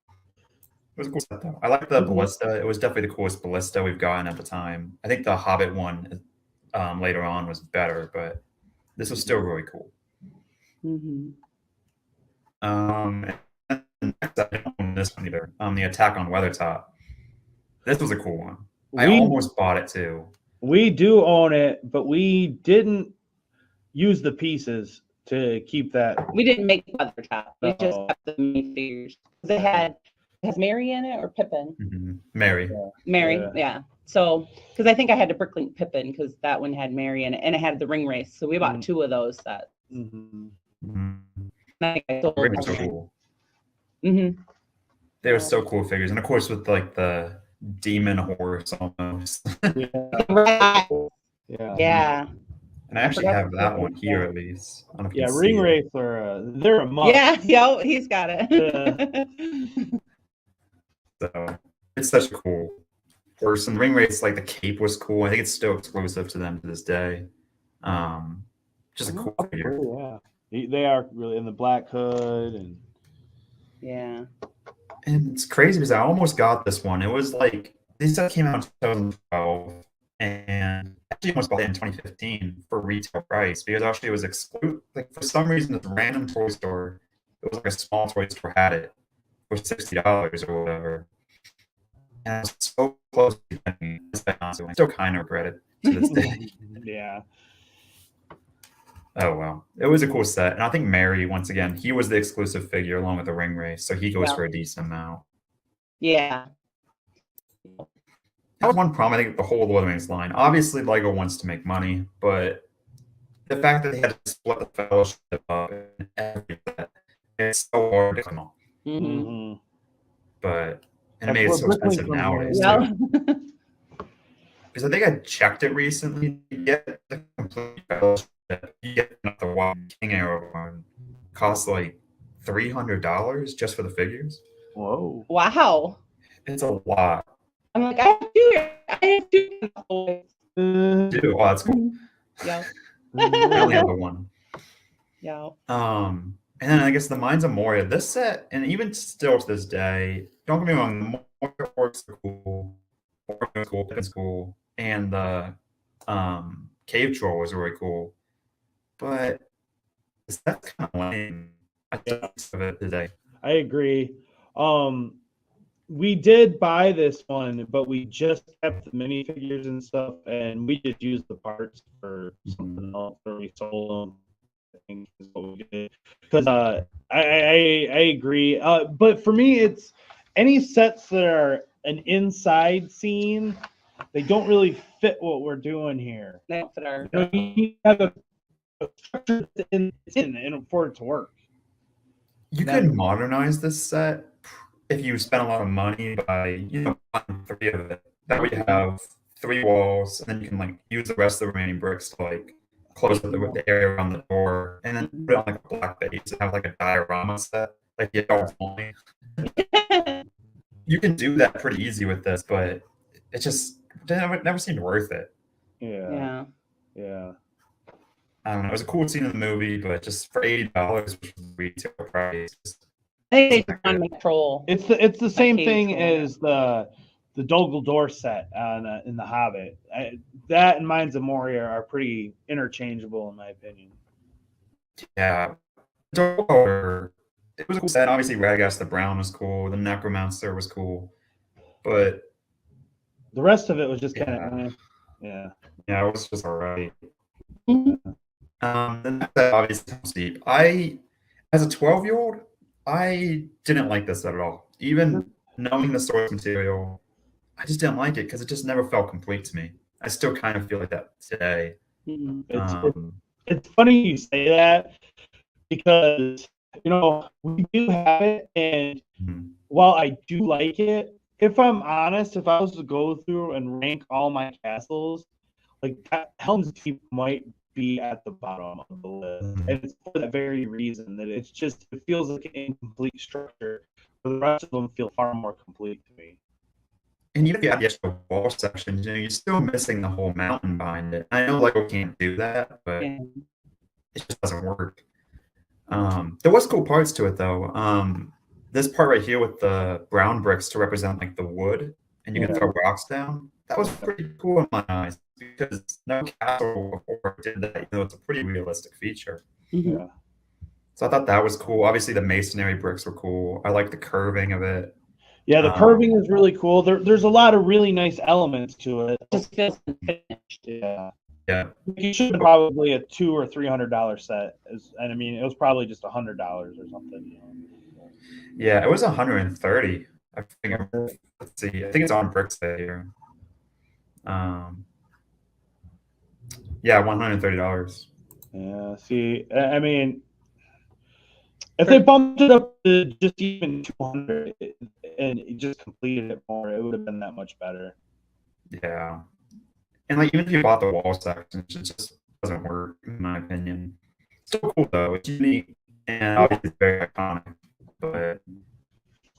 It was a cool set though. I like the ballista. It was definitely the coolest ballista we've gotten at the time. I think the Hobbit one later on was better, but this was still really cool. Mhm. And next, I didn't own this one either. The Attack on Weathertop. This was a cool one. I almost bought it too. We do own it, but we didn't use the pieces to keep that. We didn't make Weathertop. We just kept the minifigures. It has Mary in it or Pippin? Mary. Mary, yeah. So, because I think I had to bricklink Pippin because that one had Mary in it, and it had the ring race. So we bought 2 of those sets. I think I sold They were so cool. Mm-hmm. They were so cool figures, and of course with like the demon horse almost. Right. Yeah. And I actually have that one here at least. I don't know if you can ring see race are they're a must. Yeah, yo, he's got it. So it's such a cool horse. And ring race, like the cape was cool. I think it's still exclusive to them to this day. Just a cool figure. Yeah. They are really in the black hood and yeah. And it's crazy because I almost got this one. It was like this set came out in 2012, and actually almost bought it in 2015 for retail price because actually it was exclusive. Like for some reason, this random toy store, it was like a small toy store, had it for $60 or whatever. And I was so close to getting this. I still kind of regret it to this day. Yeah. Oh wow, it was a cool set, and I think Mary once again he was the exclusive figure along with the ring race, so he goes for a decent amount. Yeah, that was one problem I think the whole Lord of the Rings line. Obviously, Lego wants to make money, but the fact that they had to split the Fellowship up and everything, it's so hard to come on. But and it made it so expensive nowadays too. Because I think I checked it recently to get the complete Fellowship. You get the Wild King Arrow one costs like $300 just for the figures. Whoa! Wow, it's a lot. I'm like, I have two. Oh, that's cool. Yeah. I only have the one. Yeah. And then I guess the Minds of Moria. This set, and even still to this day, don't get me wrong, the Moria Orcs are cool. Orcs are cool. Pippin's cool, and the Cave Troll was really cool. But that's kind of lame. I think of it today. I agree. We did buy this one, but we just kept the minifigures and stuff, and we just used the parts for something else, or we sold them. I think is what we did. Because I agree. But for me, it's any sets that are an inside scene, they don't really fit what we're doing here. They don't fit our. You have a structure in for it to work. You could modernize this set if you spend a lot of money by buying 3 of it. That way you have 3 walls, and then you can like use the rest of the remaining bricks to like close the area around the door, and then put it on like a black base and have like a diorama set, like the adults only. You can do that pretty easy with this, but it just never seemed worth it. Yeah. I don't know. It was a cool scene in the movie, but just for $80, which was retail price. I think they just want to make troll. It's the same thing as the Dol Guldur set in the Hobbit. That and Minds of Moria are pretty interchangeable in my opinion. Yeah, Dol Guldur, it was a cool set. Obviously, Radagast the Brown was cool. The Necromancer was cool, but the rest of it was just kind of yeah, it was just alright. Then that obviously comes deep. As a 12-year-old, I didn't like this at all. Even knowing the source material, I just didn't like it because it just never felt complete to me. I still kind of feel like that today. It's funny you say that because we do have it, and Mhm. while I do like it, if I'm honest, if I was to go through and rank all my castles, like that Helm's Deep might be at the bottom of the list, Mhm. and it's for that very reason that it feels like an incomplete structure. But the rest of them feel far more complete to me. And even if you add the extra wall sections, you're still missing the whole mountain behind it. I know Lego can't do that, but Yeah. it just doesn't work. There was cool parts to it though. This part right here with the brown bricks to represent like the wood, and you can throw rocks down. That was pretty cool in my eyes because no castle before did that. Even though it's a pretty realistic feature. Mhm. Yeah. So I thought that was cool. Obviously, the masonry bricks were cool. I like the curving of it. Yeah, the curving is really cool. There's a lot of really nice elements to it. Just feels finished. Yeah. Yeah. You should probably a $200 or $300 set, and I mean it was probably just $100 or something. Yeah, it was 130. I think. Let's see. I think it's on bricks here. Yeah, $130. Yeah. See, I mean, if they bumped it up to just even 200 and it just completed it more, it would have been that much better. Yeah. And like even if you bought the wall sections, it just doesn't work, in my opinion. Still cool though. It's unique and obviously it's very iconic, but it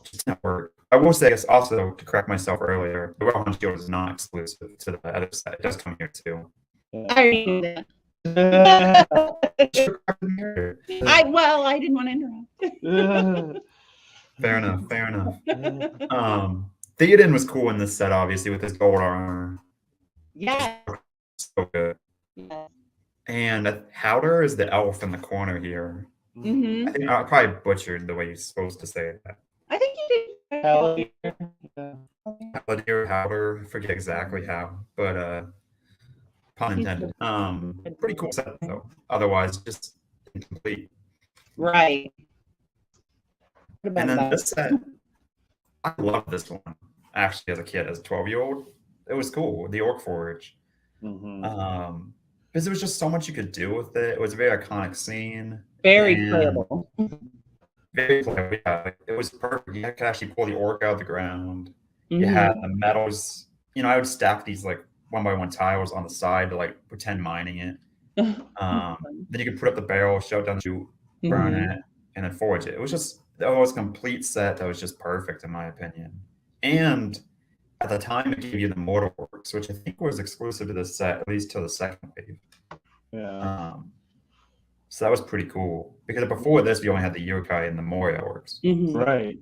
just doesn't work. I will say, I guess also to correct myself earlier, the Royal Hunt Shield is not exclusive to the other set. It does come here too. I already knew that. I didn't want to interrupt. Fair enough. Fair enough. Theoden was cool in this set, obviously, with his gold armor. Yeah. So good. Yeah. And Howder is the elf in the corner here. Mm-hmm. I think I probably butchered the way you're supposed to say that. I think you did. Haldir, Howder, I forget exactly how, but pun intended. Pretty cool set though. Otherwise, just incomplete. Right. And then this set, I love this one. Actually, as a kid, as a 12-year-old, it was cool. The Orc Forge. Because there was just so much you could do with it. It was a very iconic scene. Very playable. Very playable. Yeah, it was perfect. You could actually pull the orc out of the ground. You had the metals. I would stack these like 1x1 tiles on the side to like pretend mining it. Then you could put up the barrel, shove it down the chute, burn it, and then forge it. It was just a complete set that was just perfect in my opinion. And at the time, it gave you the mortar orcs, which I think was exclusive to this set, at least till the second wave. Yeah. So that was pretty cool because before this, we only had the Yokai and the Moria orcs. Right.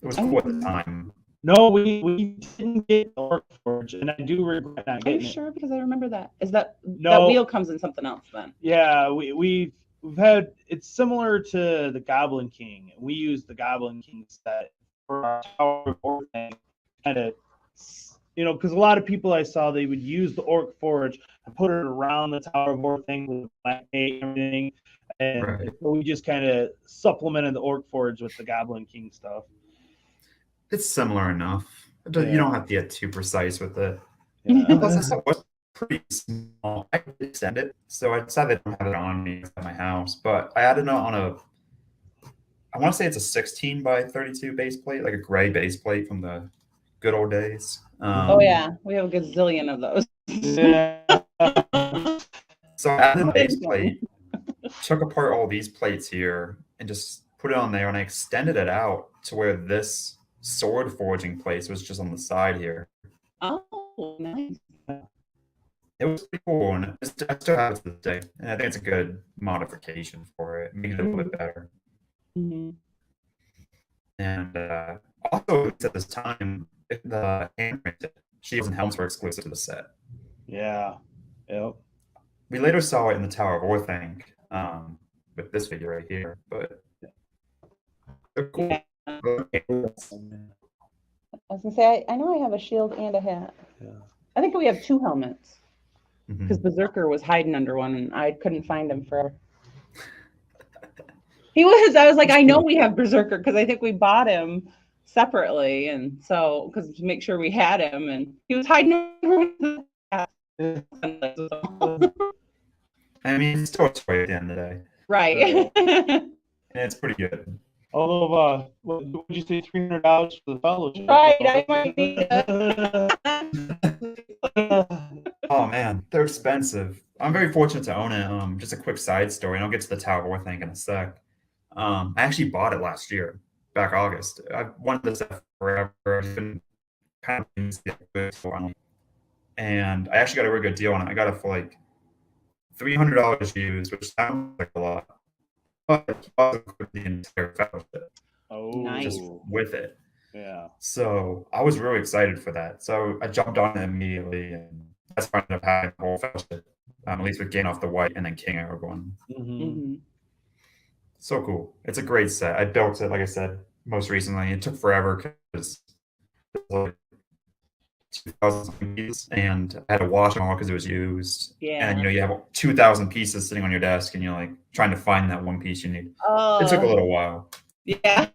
It was cool at the time. No, we didn't get the Orc Forge, and I do regret not Are you getting sure? Because I remember that. Is that No. that wheel comes in something else then? Yeah, we've had it's similar to the Goblin King. We use the Goblin King set for our Tower of War thing, kind of, because a lot of people I saw they would use the Orc Forge and put it around the Tower of War thing with the black gate and everything, and so we just kind of supplemented the Orc Forge with the Goblin King stuff. It's similar enough. You don't have to get too precise with it. Yeah. Plus, this was pretty small. I could extend it, so I decided I don't have it on me at my house. But I added it on I want to say it's a 16 by 32 base plate, like a gray base plate from the good old days. Oh yeah, we have a gazillion of those. So I added a base plate, took apart all these plates here, and just put it on there, and I extended it out to where this sword forging place was just on the side here. Oh, nice. It was pretty cool, and I still have it to this day. And I think it's a good modification for it, make it a little bit better. And also at this time, the hand-printed shields and helmets were exclusive to the set. Yeah. Yep. We later saw it in the Tower of War thing with this figure right here, but they're cool. Yeah. I was gonna say I know I have a shield and a hat. Yeah. I think we have two helmets because Berserker was hiding under one and I couldn't find him forever. He was. I was like, I know we have Berserker because I think we bought him separately, and so because to make sure we had him, and he was hiding under the hat. I mean, it's still a toy at the end of the day. Right. And it's pretty good. Although, what would you say, $300 for the fellowship? Right, I might need Oh man, they're expensive. I'm very fortunate to own it. Just a quick side story, and I'll get to the Tower of War thing in a sec. I actually bought it last year, back August. I've wanted this forever. I've been kind of using it for, and I actually got a really good deal on it. I got it for like $300 used, which sounds like a lot, but it also included the entire fellowship Nice. just with it. Yeah. So I was really excited for that. So I jumped on it immediately, and that's why I ended up having the whole fellowship, at least with Gandalf the White and then King Aragorn. Mhm. So cool. It's a great set. I built it, like I said, most recently. It took forever because it was like 2,000 pieces, and I had to wash them all because it was used. Yeah. And you have 2,000 pieces sitting on your desk, and you're like trying to find that one piece you need. Oh. It took a little while. Yeah.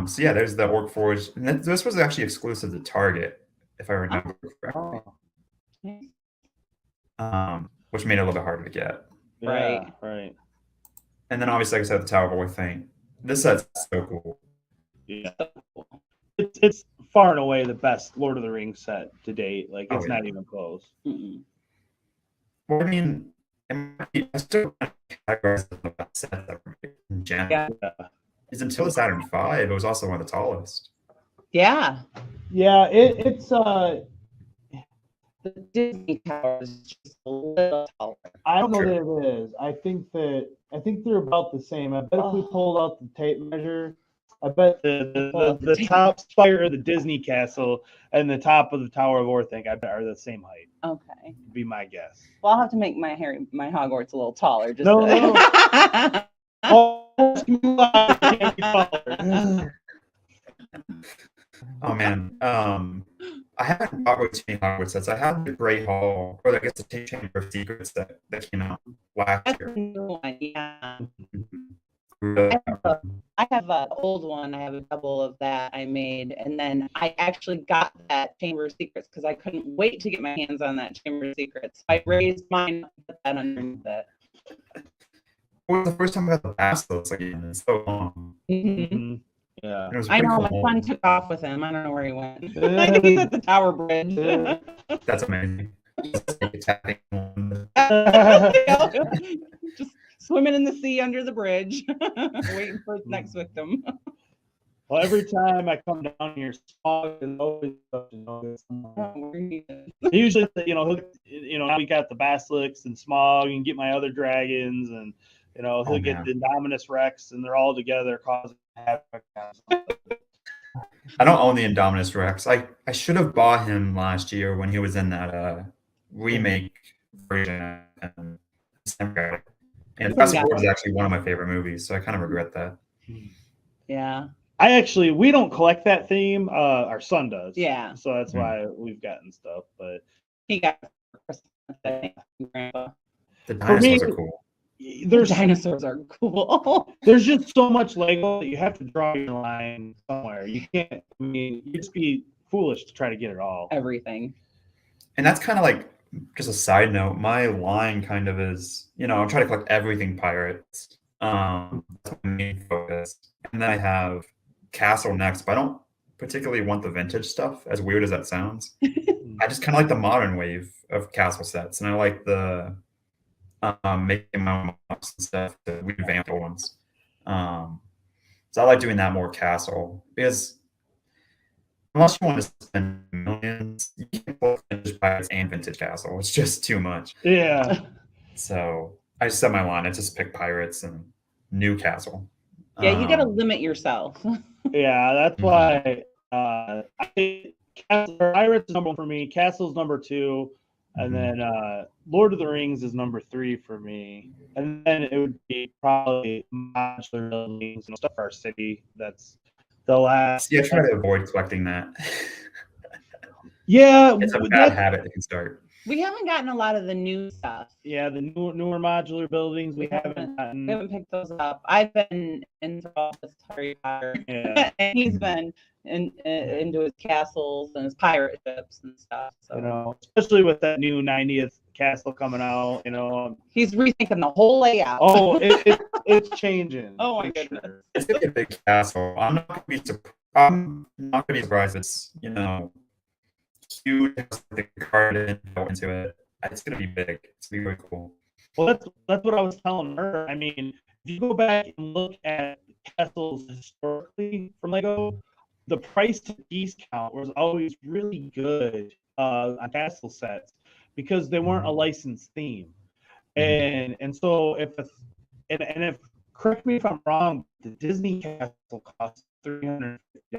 So yeah, there's the Orc Forge, and this was actually exclusive to Target, if I remember correctly. Which made it a little bit harder to get. Right. Right. And then obviously, like I said, the Tower of War thing. This set's so cool. Yeah. It's far and away the best Lord of the Rings set to date. Like, it's Oh, yeah. not even close. Mm-mm. Well, I mean, I still categorize it as the best set ever made in general. Yeah. Is until the Saturn V, it was also one of the tallest. Yeah. Yeah, it's The Disney Tower is just a little taller. I don't know Sure. that it is. I think they're about the same. I bet if we pulled out the tape measure, I bet the top spire of the Disney castle and the top of the Tower of War thing, I bet are the same height. Okay. Would be my guess. Well, I'll have to make my Hogwarts a little taller. Just No, to- no. Oh, it can't be taller. Oh man, I haven't bought with too many Hogwarts sets. I have the Great Hall, or I guess the Chamber of Secrets that came out last That's a year. new one, yeah. Uh, I have an old one. I have a double of that I made, and then I actually got that Chamber of Secrets because I couldn't wait to get my hands on that Chamber of Secrets. I raised mine and put that underneath it. It was the first time I got the Basilisk again in so long. Mhm. Mhm. Yeah. It was I pretty know my cool. son took off with him. I don't know where he went. I think he's at the Tower Bridge. That's amazing. Just attacking one. Just swimming in the sea under the bridge, waiting for his next victim. Well, every time I come down here, Smog is always up to no good. Usually, now we got the Basilisks and Smog, and get my other dragons, and he'll get the Indominus Rex, and they're all together causing havoc. I don't own the Indominus Rex. I should have bought him last year when he was in that remake version. And Fast Forward is actually one of my favorite movies, so I kind of regret that. Yeah. We don't collect that theme. Our son does. Yeah. So that's why we've gotten stuff. But He got it for Christmas, I think, from Grandpa. The dinosaurs are cool. There's Dinosaurs are cool. there's just so much Lego that you have to draw your line somewhere. You can't. I mean, you'd just be foolish to try to get it all. Everything. And that's kind of like just a side note. My line kind of is, I'm trying to collect everything pirates. That's my main focus. And then I have Castle next, but I don't particularly want the vintage stuff, as weird as that sounds. I just kind of like the modern wave of Castle sets, and I like the making my own mocks and stuff, the revamped ones. So I like doing that more Castle, because unless you want to spend millions, you can't both vintage pirates and vintage Castle. It's just too much. Yeah. So I just set my line. I just pick pirates and new Castle. Yeah, you got to limit yourself. Yeah, that's why I think Pirates is number 1 for me. Castle's number 2, and then Lord of the Rings is number 3 for me. And then it would be probably modular buildings and stuff for our city. That's the last. See, I try to avoid collecting that. Yeah, It's a bad habit that can start. We haven't gotten a lot of the new stuff. Yeah, the newer modular buildings we haven't gotten. We haven't picked those up. I've been enthralled with Harry Potter, Yeah. and he's been into his castles and his pirate ships and stuff. So You know, especially with that new 90th castle coming out, you know. he's rethinking the whole layout. Oh, it's changing. Oh my for goodness. sure. It's gonna be a big castle. I'm not gonna be surprised if it's, you know, huge, the garden into it. It's gonna be big. It's gonna be really cool. Well, that's what I was telling her. I mean, if you go back and look at castles historically from Lego, the price to piece count was always really good on castle sets because they weren't a licensed theme. And so if correct me if I'm wrong, the Disney castle costs $350.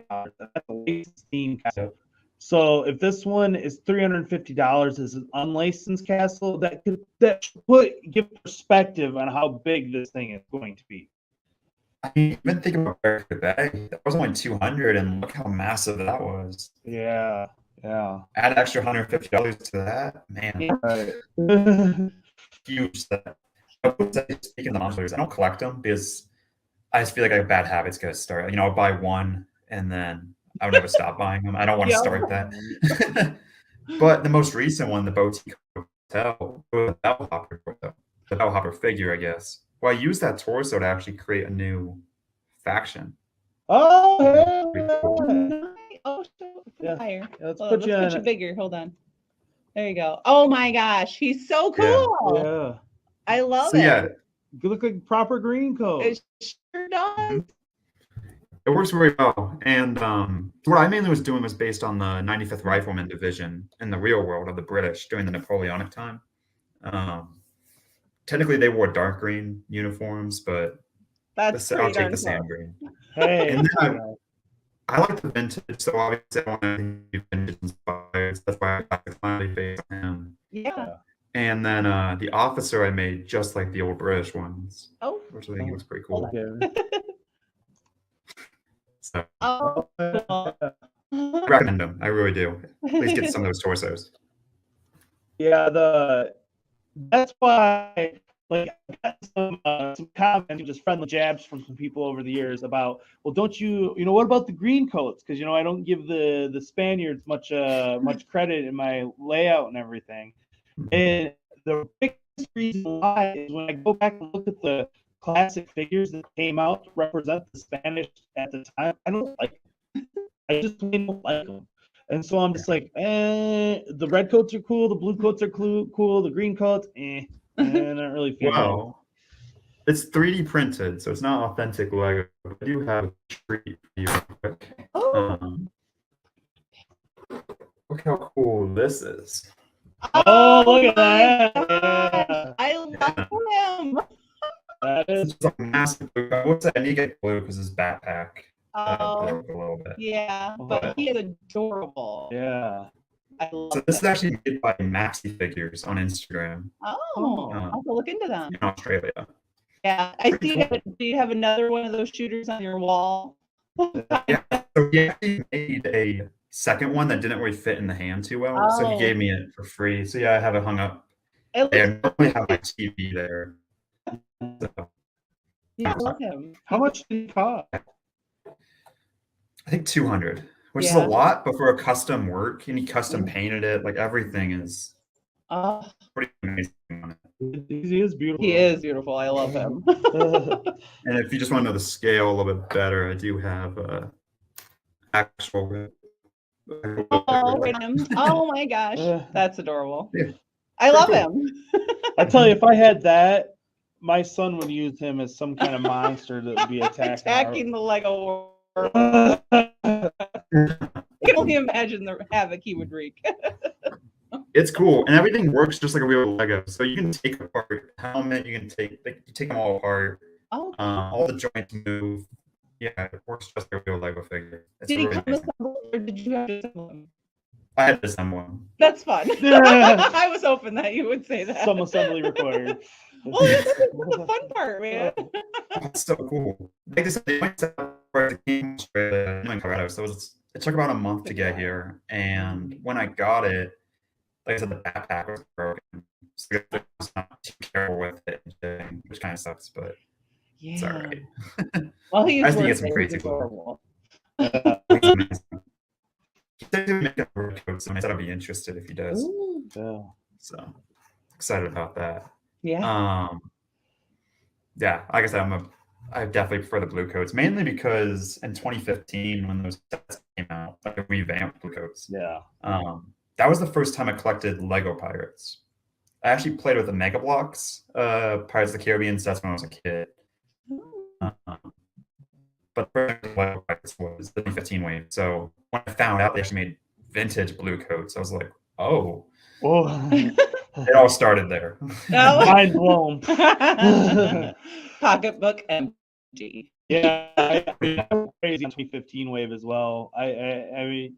That's a licensed theme castle. So if this one is $350 as an unlicensed castle, that should give perspective on how big this thing is going to be. I mean, even think about Berserk the Berserker. That was only 200, and look how massive that was. Yeah. Add an extra $150 to that, man. Right. Huge set. Speaking of the monsters, I don't collect them because I just feel like I have bad habits to start. You know, I'll buy one and then I would never stop buying them. I don't want to start that. But the most recent one, the Boutique Hotel, the Bellhopper figure, I guess. Well, I used that torso to actually create a new faction. Oh, Oh, yeah. higher. Let's Hold on, put you let's on. put you bigger. Hold on. There you go. Oh my gosh, he's so cool. Yeah. I love So it. yeah, You look like proper green coat. It sure does. it works very well. And what I mainly was doing was based on the 95th Rifleman Division in the real world of the British during the Napoleonic time. Technically, they wore dark green uniforms, but That's I'll pretty take darn the sand cool. green. Hey. And then I like the vintage, so obviously I want to be vintage inspired. That's why I got the cloudy face on him. Yeah. And then the officer I made just like the old British ones, Oh. which I think was pretty cool. Okay. So Oh. I recommend them. I really do. Please get some of those torsos. Yeah, that's why, like, I got some comments, just friendly jabs from some people over the years about, well, don't you know, what about the green coats? Because, you know, I don't give the Spaniards much credit in my layout and everything. And the biggest reason why is when I go back and look at the classic figures that came out to represent the Spanish at the time, I don't like them. I just don't like them. And so I'm just like, the red coats are cool, the blue coats are cool, the green coats, I don't really feel Well, it's 3D printed, so it's not authentic Lego. I do have a treat for you real quick. Oh. Look how cool this is. Oh, look at my that. gosh, I love him. That is It's a massive blue. I would say I need to get blue because his backpack Oh, broke a little bit. yeah, but he is adorable. yeah. I love So this is it. actually made by Maxi Figures on Instagram Oh, I'll have to look into them. in Australia. Yeah, I Pretty see. Do you have another one of those shooters on your wall? Yeah, so he actually made a second one that didn't really fit in the hand too well, so he Oh. gave me it for free. So yeah, I have it hung up It there. I looks, normally have my TV there. So, yeah, I love him. How much did it cost? I think 200, which is Yeah. a lot, but for a custom work, and he custom painted it. Like everything is Oh, pretty amazing on it. He is beautiful. he is beautiful. I love him. And if you just want to know the scale a little bit better, I do have actual. Oh, him. Oh my gosh, that's adorable. Yeah. I love Pretty him. I tell you, if I had that, my son would use him as some kind of monster that would be Attacking the Lego world. our... I can only imagine the havoc he would wreak. It's cool, and everything works just like a real Lego. So you can take apart the helmet, you can take them all apart. Oh, All the joints move. Yeah, it works just like a real Lego figure. It's did he really come nice. assembled or did you have to assemble him? I had to assemble one. That's fun. I was hoping that you would say that. Some assembly required. Well, that's the fun part, man. That's so cool. Like I said, they went to Australia in Colorado, so it took about a month to get here. And when I got it, like I said, the backpack was broken, so I was not too careful with it, which kind of sucks, but it's all right. Well, he's I think worth it's it. crazy He's cool. adorable. That's amazing. He said he would make a fur coat, so I said I'd be interested if he does. Ooh, Yeah. So excited about that. yeah. Yeah, like I said, I definitely prefer the blue coats, mainly because in 2015 when those sets came out, like revamped blue coats. Yeah. That was the first time I collected Lego Pirates. I actually played with the Mega Blocks, Pirates of the Caribbean sets when I was a kid. Um, but the first Lego Pirates was the 2015 wave. So when I found out they actually made vintage blue coats, I was like, oh, Whoa. it all started there. Oh. Mind blown. Pocketbook empty. Yeah, I mean, I'm crazy on 2015 wave as well. I mean,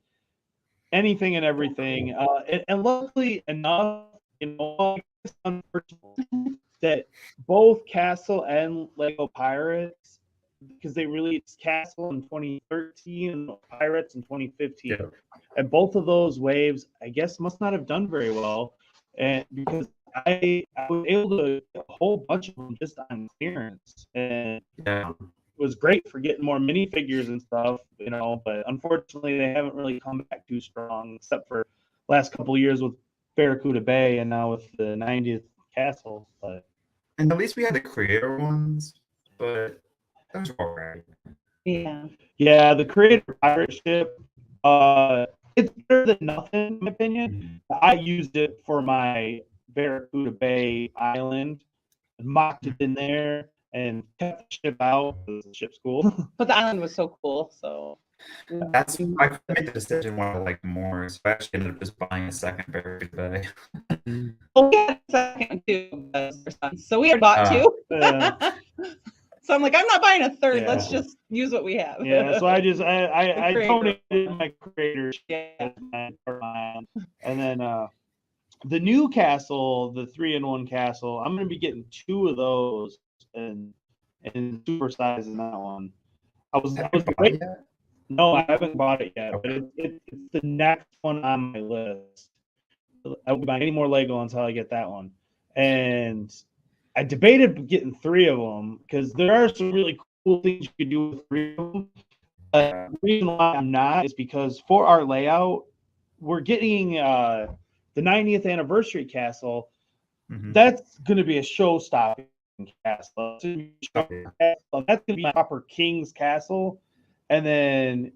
anything and everything. And luckily enough, it's unfortunate that both Castle and Lego Pirates, because they released Castle in 2013 and Pirates in 2015, Yeah. and both of those waves, I guess, must not have done very well, and because I was able to get a whole bunch of them just on clearance, and Yeah. it was great for getting more minifigures and stuff, but unfortunately they haven't really come back too strong, except for last couple of years with Barracuda Bay and now with the 90th Castle. But And at least we had the creator ones, but those were alright. Yeah. yeah, the creator pirate ship, it's better than nothing in my opinion. I used it for my Barracuda Bay island, mocked it in there, and kept the ship out because the ship's cool. But the island was so cool, so That's I made the decision what I like more, so I actually ended up just buying a second Barracuda Bay. we had a second too, so we had bought two. So I'm like, I'm not buying a third. Yeah. Let's just use what we have. Yeah, so I creator. donated my creator Yeah. and then the new castle, the 3-in-1 castle, I'm gonna be getting 2 of those and super size in that one. I was waiting. No, I haven't bought it yet, but it's the next one on my list. I won't buy any more Lego until I get that one. And I debated getting 3 of them because there are some really cool things you could do with 3 of them. The reason why I'm not is because for our layout, we're getting the 90th anniversary castle. Mhm. That's going to be a show-stopping castle. That's going to be a proper king's castle. And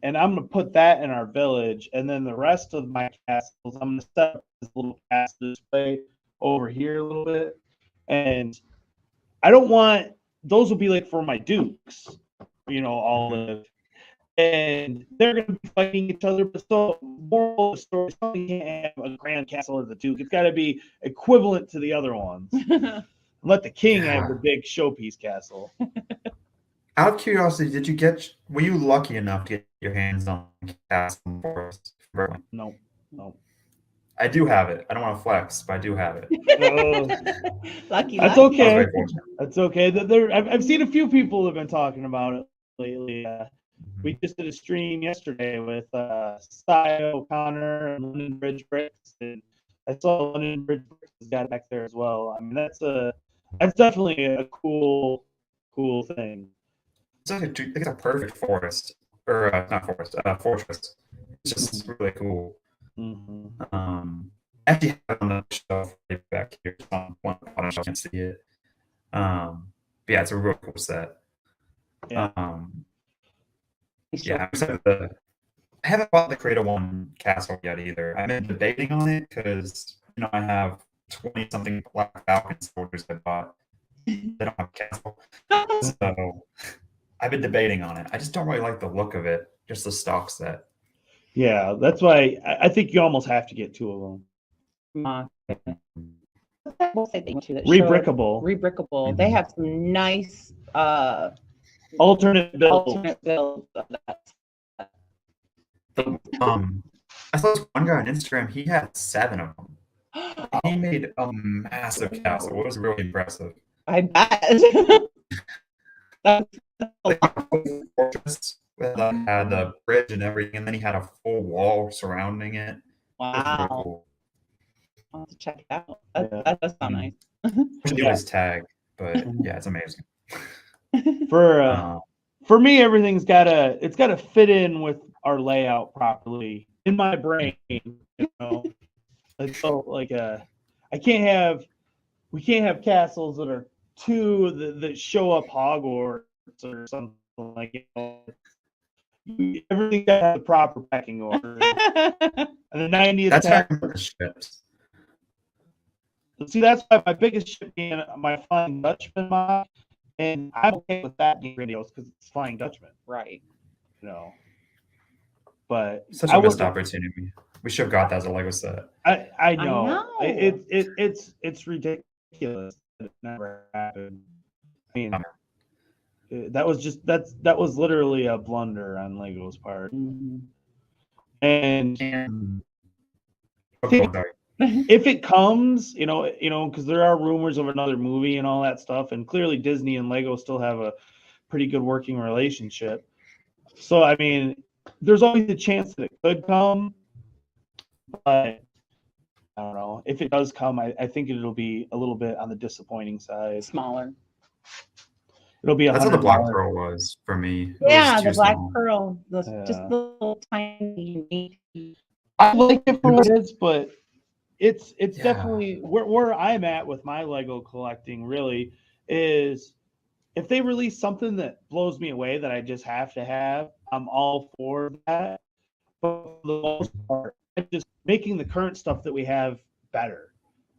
I'm going to put that in our village. And then the rest of my castles, I'm going to set up this little castle display over here a little bit. And I don't want, those will be like for my dukes, all live. And they're going to be fighting each other. But so, moral of the story, something can't have a grand castle as a duke. It's got to be equivalent to the other ones. Let the king have the big showpiece castle. Out of curiosity, were you lucky enough to get your hands on Castle Forest? No. I do have it. I don't want to flex, but I do have it. Lucky. That's lucky. okay. That's okay. I've seen a few people who have been talking about it lately. We just did a stream yesterday with Cy O'Connor and London Bridge Bricks, and I saw London Bridge Bricks has got it back there as well. I mean, that's definitely a cool thing. It's like a perfect forest, or not forest, fortress. It's just really cool. Mm-hmm. Actually, have it on the shelf right back here. On one shelf, I can't see it. But yeah, it's a real cool set. Yeah. Yeah, I haven't bought the Creator One castle yet either. I've been debating on it because I have 20-something Black Falcon soldiers I bought. They don't have a castle, so I've been debating on it. I just don't really like the look of it, just the stock set. Yeah, that's why I think you almost have to get 2 of them. Rebrickable. Rebrickable. They have some nice alternate builds. Of that. I saw this one guy on Instagram. He had 7 of them. He made a massive castle. It was really impressive. I bet. Like a full fortress with had the bridge and everything, and then he had a full wall surrounding it. Wow. Really cool. I'll have to check it out. That does sound nice. I should do his tag, but yeah, it's amazing. For for me, everything's it's gotta fit in with our layout properly in my brain. You know, we can't have castles that are that show up Hogwarts or something like everything got to have the proper packing order. And the 90th. That's how the ships. See, that's why my biggest ship being my Flying Dutchman mod, and I'm okay with that being videos because it's Flying Dutchman, Right. you know. But Such a missed opportunity. We should have got that as a Lego set. I know. It's ridiculous that it never happened. I mean, that was literally a blunder on Lego's part. Mm-hmm. And if it comes, you know, because there are rumors of another movie and all that stuff, and clearly Disney and Lego still have a pretty good working relationship. So I mean, there's always a chance that it could come, but I don't know. If it does come, I think it'll be a little bit on the disappointing side. Smaller. It'll be that's what the Black Pearl was for me. Yeah, the Black Pearl, just little tiny. I like it for what it is, but it's definitely where I'm at with my Lego collecting. Really, is if they release something that blows me away that I just have to have, I'm all for that. But for the most part, I'm just making the current stuff that we have better.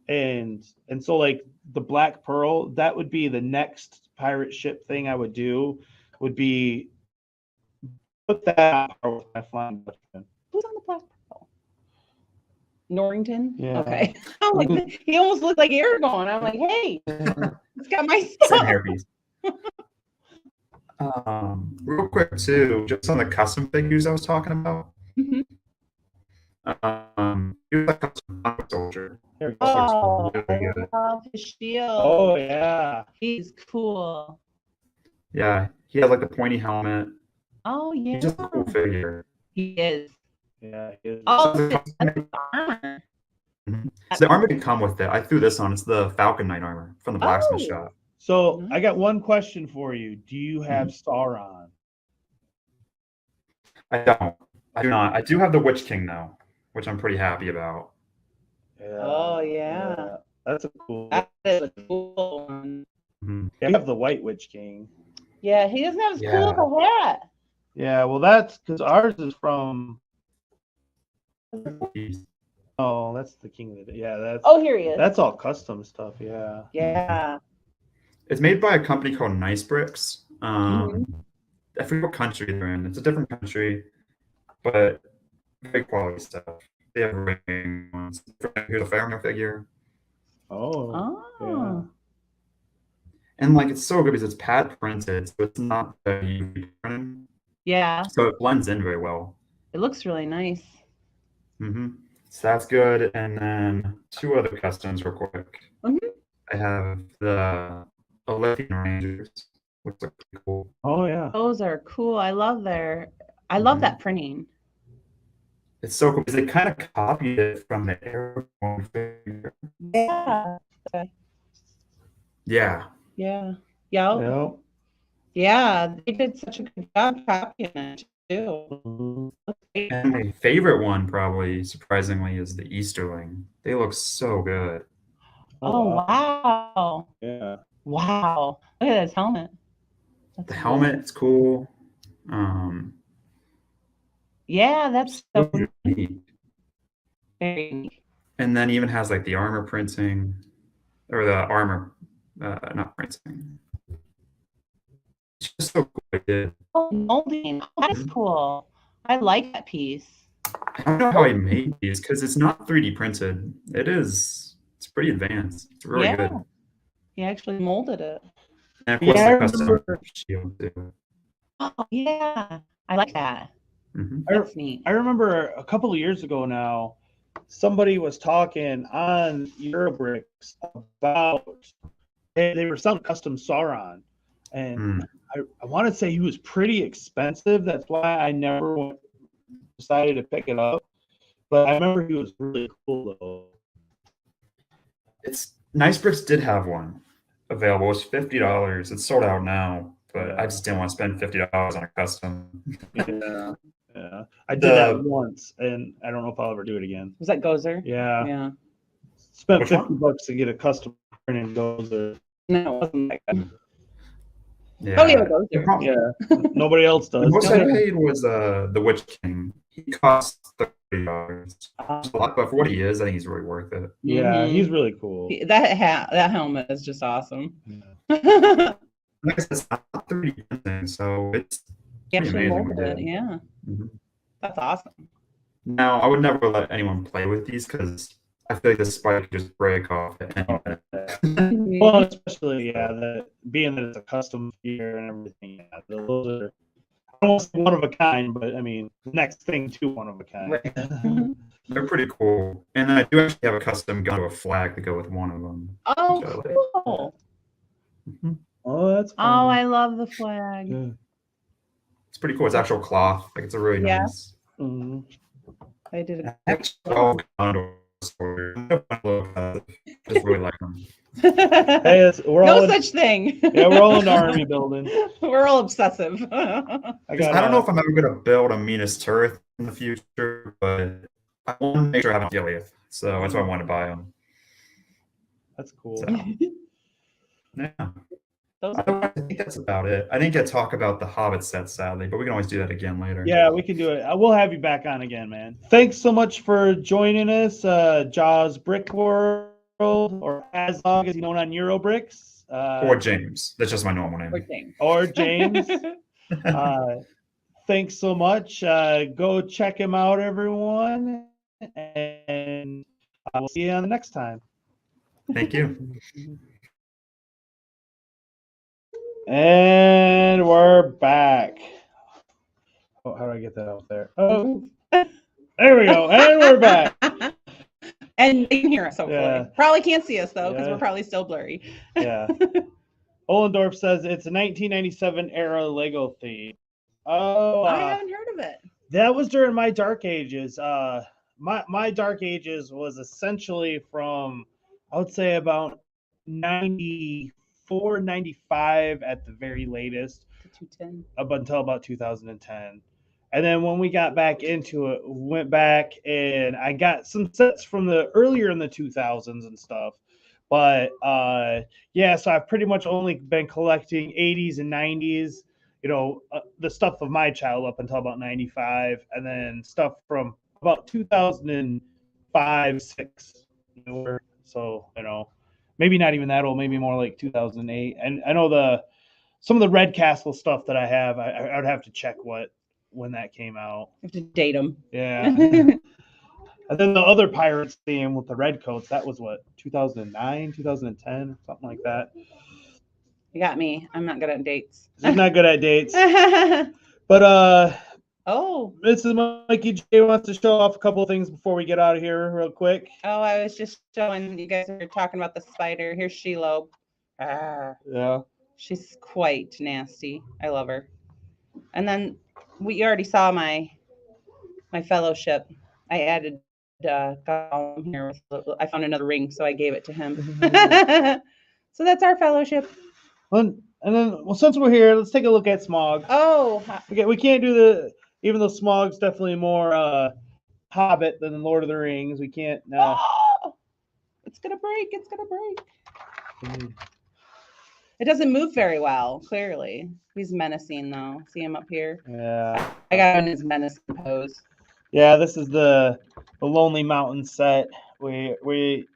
And so like the Black Pearl, that would be the next pirate ship thing I would do, would be put that on par with my Flying Dutchman. Who's on the Black Pearl? Norrington? Yeah. Okay. I'm like, he almost looked like Aragorn. I'm like, hey, it's got my stuff. Hairpiece. Real quick too, just on the custom figures I was talking about. Mm-hmm. Here's a custom soldier. Oh, really I love his shield. Oh yeah, He's cool. Yeah, he had like the pointy helmet. Oh yeah, He's just a cool figure. he is. yeah. It is. Oh, that's the armor. So the armor can come with it. I threw this on. It's the Falcon Knight armor from the blacksmith shop. So I got one question for you. Do you have Sauron? I don't. I do not. I do have the Witch King though, which I'm pretty happy about. Yeah. Oh yeah. That's a cool. That is a cool one. Mm-hmm. You have the White Witch King. Yeah, he doesn't have as cool of a hat. Yeah, well, that's because ours is from. Oh, that's the King of the Day. Yeah, that's. Oh, here he is. That's all custom stuff. Yeah. Yeah. It's made by a company called Nice Bricks. I forget what country they're in. It's a different country, but very quality stuff. They have ring ones. Here's a Pharaoh figure. Oh. Yeah. And like it's so good because it's pad printed, so it's not the UV printing. Yeah. So it blends in very well. It looks really nice. So that's good. And then two other customs real quick. I have the Olympian Rangers, which look pretty cool. Oh yeah. Those are cool. I love that printing. It's so cool because they kind of copied it from the Aragorn figure. Yeah. Yeah. Yeah. Yeah. Yeah. They did such a good job copying it too. And my favorite one, probably surprisingly, is the Easterling. They look so good. Oh wow. Yeah. Wow. Look at his helmet. The helmet, it's cool. Yeah, that's so neat. very neat. And then even has like the armor printing, or the armor, not printing. It's just so cool. Oh, molding. Oh, that is cool. I like that piece. I don't know how he made these because it's not 3D printed. It's pretty advanced. It's really good. He actually molded it. And of course, the custom shield too. Oh yeah, I like that. That's neat. I remember a couple of years ago now, somebody was talking on Eurobricks about they were selling custom Sauron, and I want to say he was pretty expensive. That's why I never decided to pick it up. But I remember he was really cool though. Nice Bricks did have one available. It's $50. It's sold out now. but I just didn't want to spend $50 on a custom. Yeah. I did that once, and I don't know if I'll ever do it again. Was that Gozer? Yeah. Yeah. Spent Which $50 one? to get a custom print and Gozer. No, it wasn't that good. Yeah. Oh, yeah, Gozer. Yeah. Nobody else The does. most I paid was the Witch King. He cost $30. It's a lot, but for what he is, I think he's really worth it. Yeah, Mhm. he's really cool. That helmet is just awesome. Yeah. Like I said, it's not 3D printing, so it's pretty Actually amazing. molded it. Yeah. Mhm. That's awesome. Now, I would never let anyone play with these because I feel like the spike could just break off at any minute. Well, especially being that it's a custom gear and everything. Yeah, those are almost one of a kind, but I mean, next thing to one of a kind. Right. They're pretty cool. And I do actually have a custom gun to a flag to go with one of them. Oh, which I like. cool. Mhm. Oh, that's Oh, fun. I love the flag. Yeah. It's pretty cool. It's actual cloth. Like, it's a really Yeah. nice. Mhm. I did a Actually, all Gondor story. I just really like them. Hey, we're all no in, such thing. yeah, we're all in the army building. We're all obsessive. I I got. don't know if I'm ever going to build a Minas Tirith in the future, but I want to make sure I have a Gilead. So that's why I want to buy them. That's cool. So, yeah. Those I think that's about it. I didn't get to talk about the Hobbit set, sadly, but we can always do that again later. Yeah, we can do it. We'll have you back on again, man. Thanks so much for joining us, Jaws Brick World, or Azog, as he's known on Eurobricks. Or James. That's just my normal name. thing. Or James. Thanks so much. Go check him out, everyone. And we'll see you on the next time. Thank you. And we're back. Oh, how do I get that out there? Oh, there we go. And we're back. And they can hear us, hopefully. Yeah. Probably can't see us, though, because Yeah. we're probably still blurry. Yeah. Ollendorf says it's a 1997 era Lego theme. Oh, I haven't heard of it. that was during my Dark Ages. My Dark Ages was essentially from, I would say, about 94, 95 at the very latest, 210. up until about 2010. And then when we got back into it, went back and I got some sets from the earlier in the 2000s and stuff. But yeah, so I've pretty much only been collecting 80s and 90s, the stuff of my child up until about 95, and then stuff from about 2005, 6. So, maybe not even that old, maybe more like 2008. And I know some of the Red Castle stuff that I have, I would have to check when that came out. You have to date them. Yeah. And then the other Pirates theme with the red coats, that was what, 2009, 2010, something like that. You got me. I'm not good at dates. She's not good at dates. But Oh, Mrs. Mikey J wants to show off a couple of things before we get out of here real quick. I was just showing you guys are talking about the spider. Here's Shelob. Yeah. She's quite nasty. I love her. And then you already saw my fellowship. I added Gollum here. I found another ring, so I gave it to him. So that's our fellowship. And then, since we're here, let's take a look at Smog. Oh, We can't do even though Smog's definitely more Hobbit than Lord of the Rings. We can't. it's gonna break. It's gonna break. It doesn't move very well. Clearly, he's menacing though. See him up here? Yeah. I got him in his menacing pose. Yeah, this is the Lonely Mountain set. We We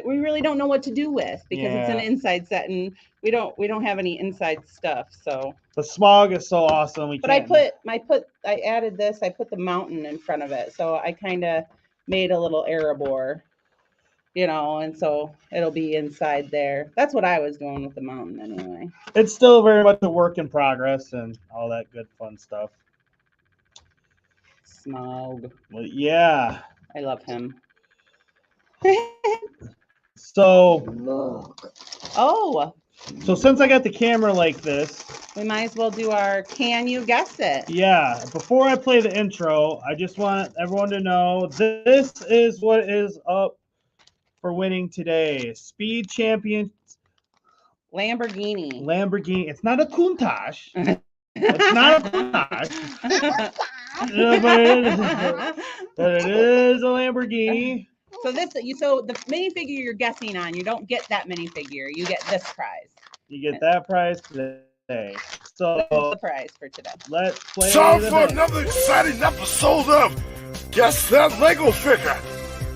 really don't know what to do with because it's an Yeah. inside set and we don't have any inside stuff. So, the Smog is so awesome. but I added this. I put the mountain in front of it, so I kind of made a little Erebor, and so it'll be inside there. That's what I was doing with the mountain anyway. It's still very much a work in progress and all that good fun stuff. Smaug. Well, yeah. I love him. So Oh, since I got the camera like this, we might as well do our Can You Guess It? yeah, before I play the intro, I just want everyone to know this is what is up for winning today. Speed Champions Lamborghini. It's not a Countach. It's not a Countach. But it is a Lamborghini. So the minifigure you're guessing on, you don't get that minifigure. You get this prize. You get that prize today. So That's the prize for today. let's play. Time the for game. another exciting episode of Guess That Lego Figure,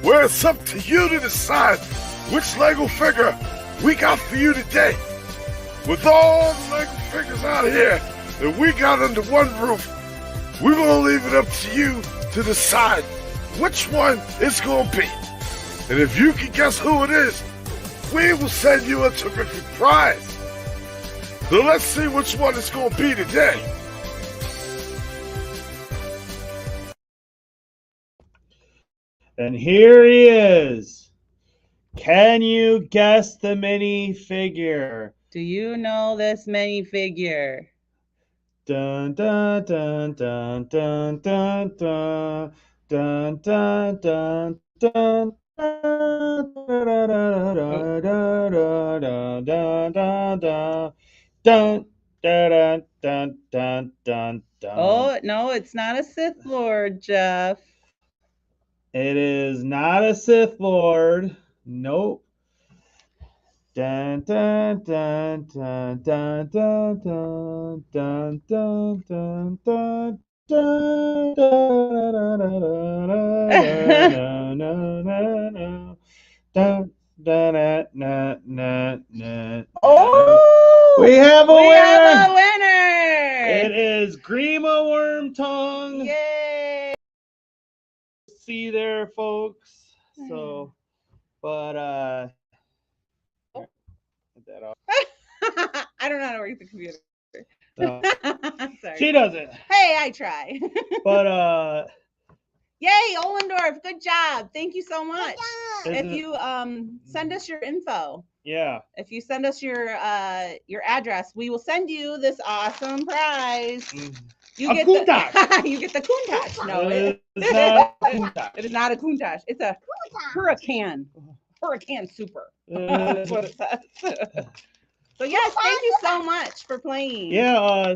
where it's up to you to decide which Lego figure we got for you today. With all the Lego figures out here that we got under one roof, we're going to leave it up to you to decide which one it's going to be. And if you can guess who it is, we will send you a terrific prize. So let's see which one it's going to be today. And here he is. Can you guess the minifigure? Do you know this minifigure? Dun dun dun dun dun dun dun dun dun dun dun. Oh no, it's not a Sith Lord, Jeff. It is not a Sith Lord. Nope. Dun dun dun dun dun dun dun dun dun dun dun. Oh, we have a winner. winner. It is Grima Wormtongue. Yay! See there, folks. So, but that off. I don't know how to work the computer. No. Sorry. She doesn't. Hey, I try. But Yay, Ollendorf, good job. Thank you so much. Isn't If you send us your info, yeah. if you send us your address, we will send you this awesome prize. You A get Countach. you get the Countach. No, It is not a Countach. it is not a Countach. It's a Hurricane Super. That's what it says. So yes, thank you so much for playing. Yeah,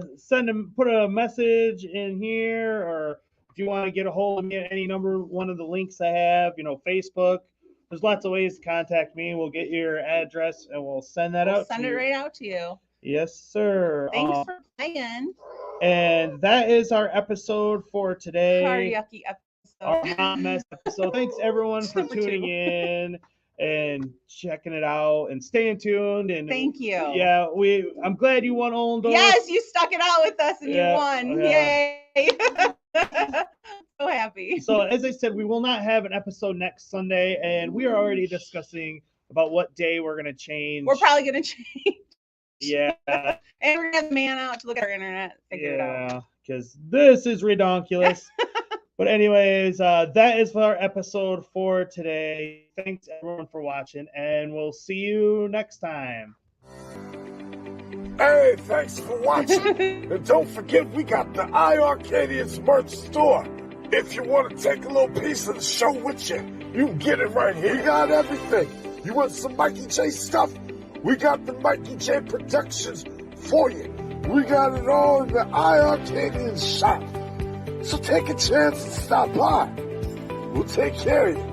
put a message in here, or if you want to get a hold of me at any number, one of the links I have, Facebook. There's lots of ways to contact me. We'll get your address and we'll send that out. Send it right out to you. Yes, sir. Thanks for playing. And that is our episode for today. Our yucky episode. Our hot mess episode. Thanks everyone for Number tuning 2. in and checking it out and staying tuned. And Thank you. Yeah, I'm glad you won Ollendorf. Yes, you stuck it out with us and Yeah, you won. yeah. Yay. So happy. So as I said, we will not have an episode next Sunday, and we are already discussing about what day we're gonna change. We're probably gonna change. Yeah. And we're gonna have the man out to look at our internet, figure it out. Yeah, because this is redonkulous. But anyways, that is our episode for today. Thanks everyone for watching, and we'll see you next time. Hey, thanks for watching. And don't forget, we got the iiRcadians merch store. If you want to take a little piece of the show with you, you can get it right here. We got everything. You want some Mikey J stuff? We got the MikeyJProductions for you. We got it all in the iiRcadians shop. So take a chance and stop by. We'll take care of you.